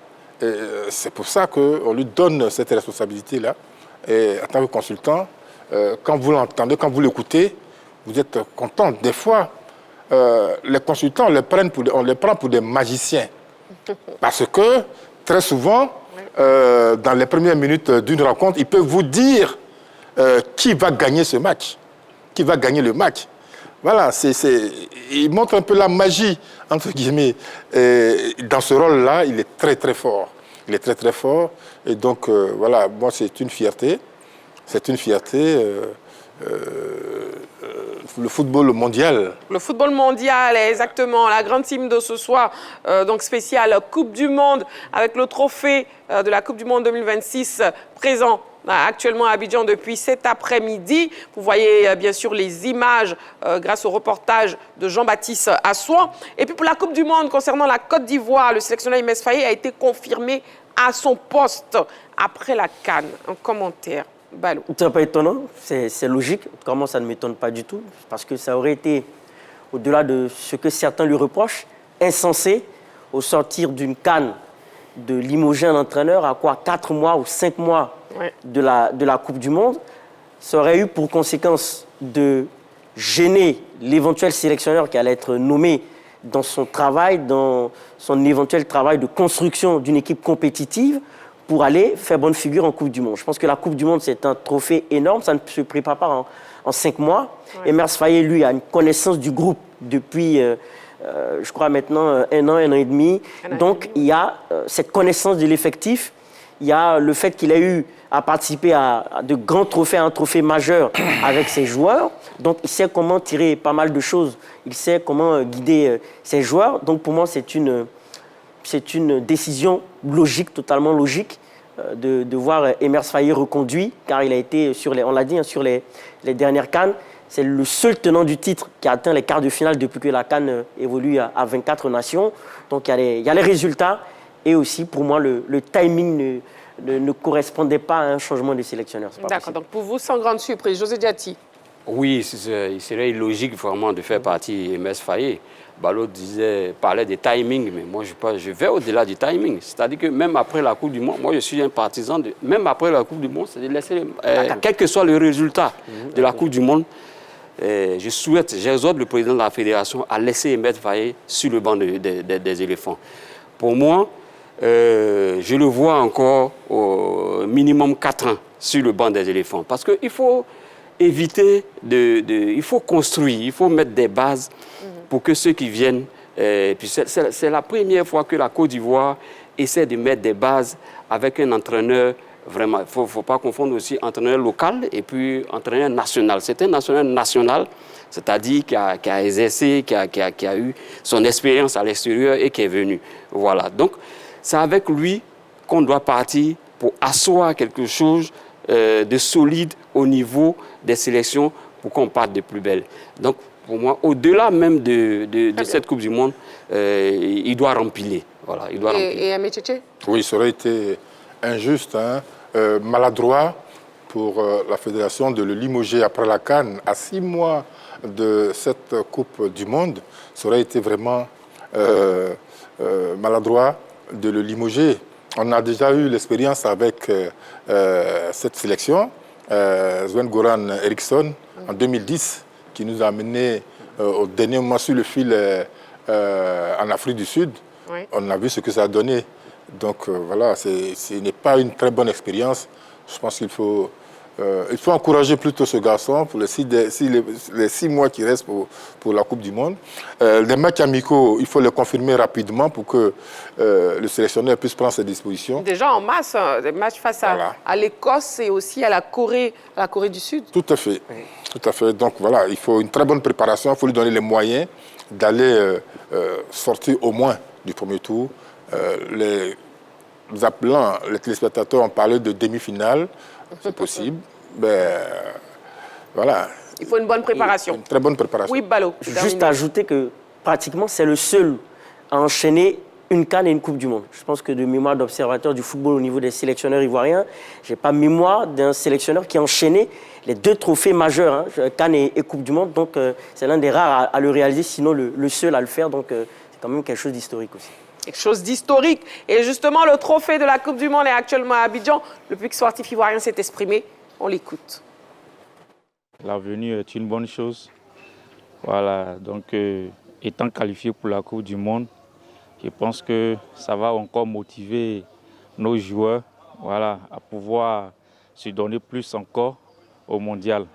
C'est pour ça qu'on lui donne cette responsabilité-là. Et en tant que consultant, quand vous l'entendez, quand vous l'écoutez, vous êtes content. Des fois, les consultants, on les prend pour des magiciens. Parce que, très souvent, dans les premières minutes d'une rencontre, ils peuvent vous dire qui va gagner ce match, qui va gagner le match. Voilà, il montre un peu la magie, entre guillemets. Et dans ce rôle-là, il est très, très fort. Il est très, très fort. Et donc, voilà, moi, c'est une fierté. C'est une fierté. Le football mondial. Le football mondial, exactement. La grande team de ce soir, donc spéciale Coupe du Monde, avec le trophée de la Coupe du Monde 2026 présent actuellement à Abidjan depuis cet après-midi. Vous voyez bien sûr les images grâce au reportage de Jean-Baptiste Assouan. Et puis pour la Coupe du Monde, concernant la Côte d'Ivoire, le sélectionneur Imès Faye a été confirmé à son poste après la CAN. Un commentaire, Balo. Ce n'est pas étonnant, c'est logique. Comment ça ne m'étonne pas du tout, parce que ça aurait été, au-delà de ce que certains lui reprochent, insensé au sortir d'une CAN de limoger un entraîneur à quoi 4 mois ou 5 mois de la Coupe du Monde. Ça aurait eu pour conséquence de gêner l'éventuel sélectionneur qui allait être nommé dans son travail, dans son éventuel travail de construction d'une équipe compétitive pour aller faire bonne figure en Coupe du Monde. Je pense que la Coupe du Monde, c'est un trophée énorme, ça ne se prépare pas en 5 mois. Et Imès Faye, lui, a une connaissance du groupe depuis je crois maintenant, 1 an, 1 an et demi. Donc, il y a cette connaissance de l'effectif. Il y a le fait qu'il a eu à participer à de grands trophées, un trophée majeur avec ses joueurs. Donc, il sait comment tirer pas mal de choses. Il sait comment guider ses joueurs. Donc, pour moi, c'est une décision logique, totalement logique, de voir Emers Faé reconduit, car il a été, on l'a dit, sur les dernières CAN, c'est le seul tenant du titre qui a atteint les quarts de finale depuis que la CAN évolue à 24 nations. Donc, il y a les résultats. Et aussi, pour moi, le timing ne correspondait pas à un changement de sélectionneur. D'accord, donc pour vous, sans grande surprise, José Diati. Oui, il serait illogique vraiment de faire partie Emers Faé. Ballot parlait des timings, mais moi je vais au-delà du timing. C'est-à-dire que même après la Coupe du Monde, moi je suis un partisan, même après la Coupe du Monde, c'est de laisser, quel que soit le résultat de la Coupe du Monde, j'exhorte le président de la fédération à laisser Emers Faé sur le banc des éléphants. Pour moi, je le vois encore au minimum 4 ans sur le banc des éléphants. Parce qu'il faut éviter il faut construire, il faut mettre des bases pour que ceux qui viennent... puis c'est la première fois que la Côte d'Ivoire essaie de mettre des bases avec un entraîneur vraiment... Il ne faut pas confondre aussi entraîneur local et puis entraîneur national. C'est un entraîneur national, c'est-à-dire qui a exercé, qui a eu son expérience à l'extérieur et qui est venu. Voilà. Donc, c'est avec lui qu'on doit partir pour asseoir quelque chose de solide au niveau des sélections pour qu'on parte de plus belle. Donc, pour moi, au-delà même de cette Coupe du Monde, il doit rempiler. Voilà, il doit rempiler. Et Amétchétché? Oui, ça aurait été injuste, maladroit pour la fédération de le limoger après la CAN à 6 mois de cette Coupe du Monde. Ça aurait été vraiment maladroit de le limoger. On a déjà eu l'expérience avec cette sélection, Sven-Goran Eriksson, en 2010, qui nous a amené au dernier moment sur le fil en Afrique du Sud. Oui. On a vu ce que ça a donné. Donc voilà, ce n'est pas une très bonne expérience. Je pense qu'il faut encourager plutôt ce garçon pour les 6 mois qui restent pour la Coupe du Monde. Les matchs amicaux, il faut les confirmer rapidement pour que le sélectionneur puisse prendre ses dispositions. Déjà en masse, des matchs face à l'Écosse et aussi à la Corée du Sud. Tout à fait. Oui. Tout à fait. Donc voilà, il faut une très bonne préparation. Il faut lui donner les moyens d'aller sortir au moins du premier tour. Les téléspectateurs ont parlé de demi-finale. C'est possible. Ben, voilà. Il faut une bonne préparation. Une très bonne préparation. Oui, Ballot. Juste ajouter que pratiquement c'est le seul à enchaîner une CAN et une Coupe du Monde. Je pense que de mémoire d'observateur du football au niveau des sélectionneurs ivoiriens, je n'ai pas mémoire d'un sélectionneur qui a enchaîné les 2 trophées majeurs, CAN et Coupe du Monde. Donc c'est l'un des rares à le réaliser, sinon le seul à le faire. Donc c'est quand même quelque chose d'historique aussi. Quelque chose d'historique. Et justement, le trophée de la Coupe du Monde est actuellement à Abidjan. Le public sportif ivoirien s'est exprimé. On l'écoute. La venue est une bonne chose. Voilà, donc étant qualifié pour la Coupe du Monde, je pense que ça va encore motiver nos joueurs, voilà, à pouvoir se donner plus encore au mondial.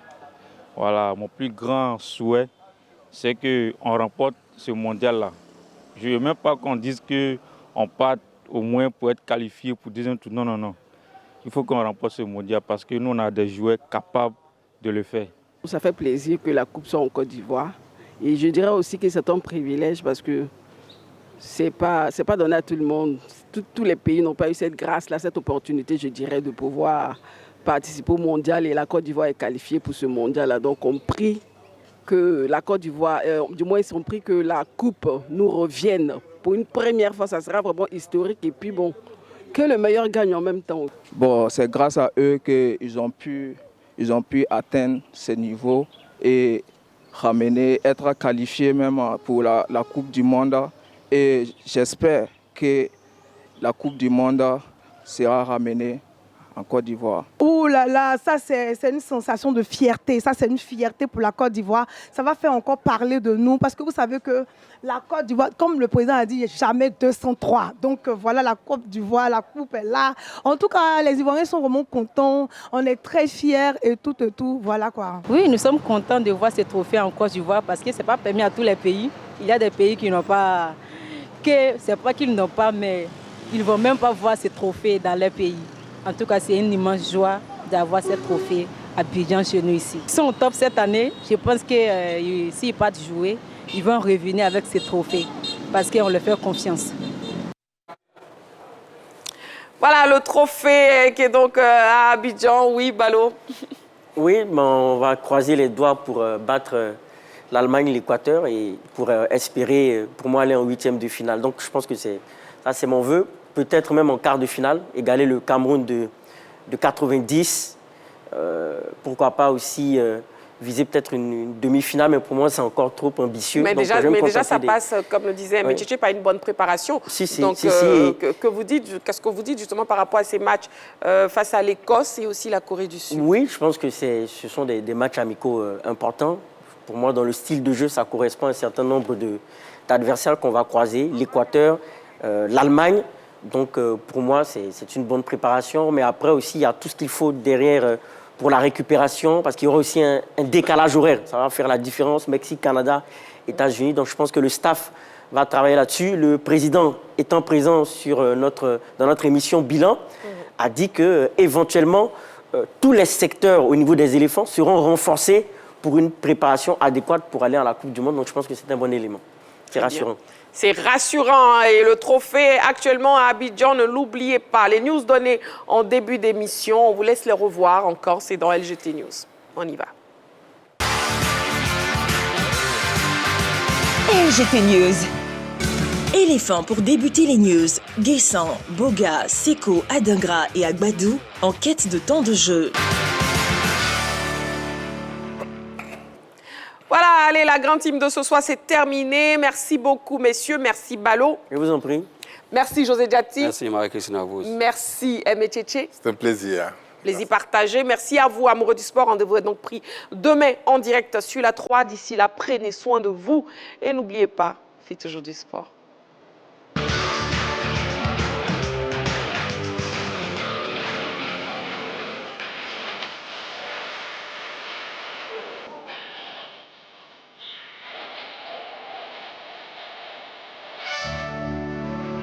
Voilà, mon plus grand souhait, c'est qu'on remporte ce mondial-là. Je ne veux même pas qu'on dise qu'on parte au moins pour être qualifié pour deuxième tour. Non, non, non. Il faut qu'on remporte ce mondial parce que nous, on a des joueurs capables de le faire. Ça fait plaisir que la Coupe soit en Côte d'Ivoire. Et je dirais aussi que c'est un privilège parce que ce n'est pas donné à tout le monde. Tous les pays n'ont pas eu cette grâce-là, cette opportunité, je dirais, de pouvoir participer au mondial. Et la Côte d'Ivoire est qualifiée pour ce mondial-là. Donc on prie que la Côte d'Ivoire, du moins ils ont pris que la Coupe nous revienne. Pour une première fois, ça sera vraiment historique. Et puis bon, que le meilleur gagne en même temps. Bon, c'est grâce à eux qu'ils ont pu atteindre ce niveau et être qualifiés même pour la Coupe du Monde. Et j'espère que la Coupe du Monde sera ramenée en Côte d'Ivoire. Ouh là là, ça c'est une sensation de fierté. Ça c'est une fierté pour la Côte d'Ivoire. Ça va faire encore parler de nous parce que vous savez que la Côte d'Ivoire, comme le président a dit, jamais 203. Donc voilà, la Côte d'Ivoire, la coupe est là. En tout cas, les Ivoiriens sont vraiment contents. On est très fiers et tout. Voilà quoi. Oui, nous sommes contents de voir ces trophées en Côte d'Ivoire parce que ce n'est pas permis à tous les pays. Il y a des pays qui n'ont pas, c'est pas qu'ils n'ont pas, mais ils ne vont même pas voir ces trophées dans leur pays. En tout cas, c'est une immense joie d'avoir ces trophées à Abidjan chez nous ici. Ils sont au top cette année. Je pense que s'ils partent jouer, ils vont revenir avec ces trophées parce qu'on leur fait confiance. Voilà le trophée qui est donc à Abidjan. Oui, Balo. Oui, mais on va croiser les doigts pour battre l'Allemagne, l'Équateur et pour espérer, pour moi, aller en 8e de finale. Donc je pense que ça, c'est mon vœu. Peut-être même en quart de finale, égaler le Cameroun de 90. Pourquoi pas aussi viser peut-être une demi-finale, mais pour moi, c'est encore trop ambitieux. Mais donc, déjà ça passe, comme le disait Métiché, par une bonne préparation. Donc, qu'est-ce que vous dites justement par rapport à ces matchs face à l'Écosse et aussi la Corée du Sud? Oui, je pense que ce sont des matchs amicaux importants. Pour moi, dans le style de jeu, ça correspond à un certain nombre d'adversaires qu'on va croiser. L'Équateur, l'Allemagne. Donc, pour moi, c'est une bonne préparation. Mais après aussi, il y a tout ce qu'il faut derrière pour la récupération, parce qu'il y aura aussi un décalage horaire. Ça va faire la différence, Mexique, Canada, États-Unis. Donc, je pense que le staff va travailler là-dessus. Le président, étant présent dans notre émission Bilan, a dit qu'éventuellement, tous les secteurs au niveau des éléphants seront renforcés pour une préparation adéquate pour aller à la Coupe du Monde. Donc, je pense que c'est un bon élément. C'est rassurant. C'est rassurant et le trophée actuellement à Abidjan, ne l'oubliez pas. Les news données en début d'émission, on vous laisse les revoir encore, c'est dans LGT News. On y va. LGT News. Éléphant pour débuter les news. Guessant, Boga, Seko, Adingra et Agbadou en quête de temps de jeu. Voilà, allez, la grande team de ce soir, c'est terminé. Merci beaucoup, messieurs. Merci, Balo. Je vous en prie. Merci, José Diati. Merci, Marie-Christine Avous. Merci, Métiché. C'est un plaisir. Plaisir partagé. Merci à vous, amoureux du sport. Rendez-vous est donc pris demain en direct sur la 3. D'ici là, prenez soin de vous. Et n'oubliez pas, faites toujours du sport.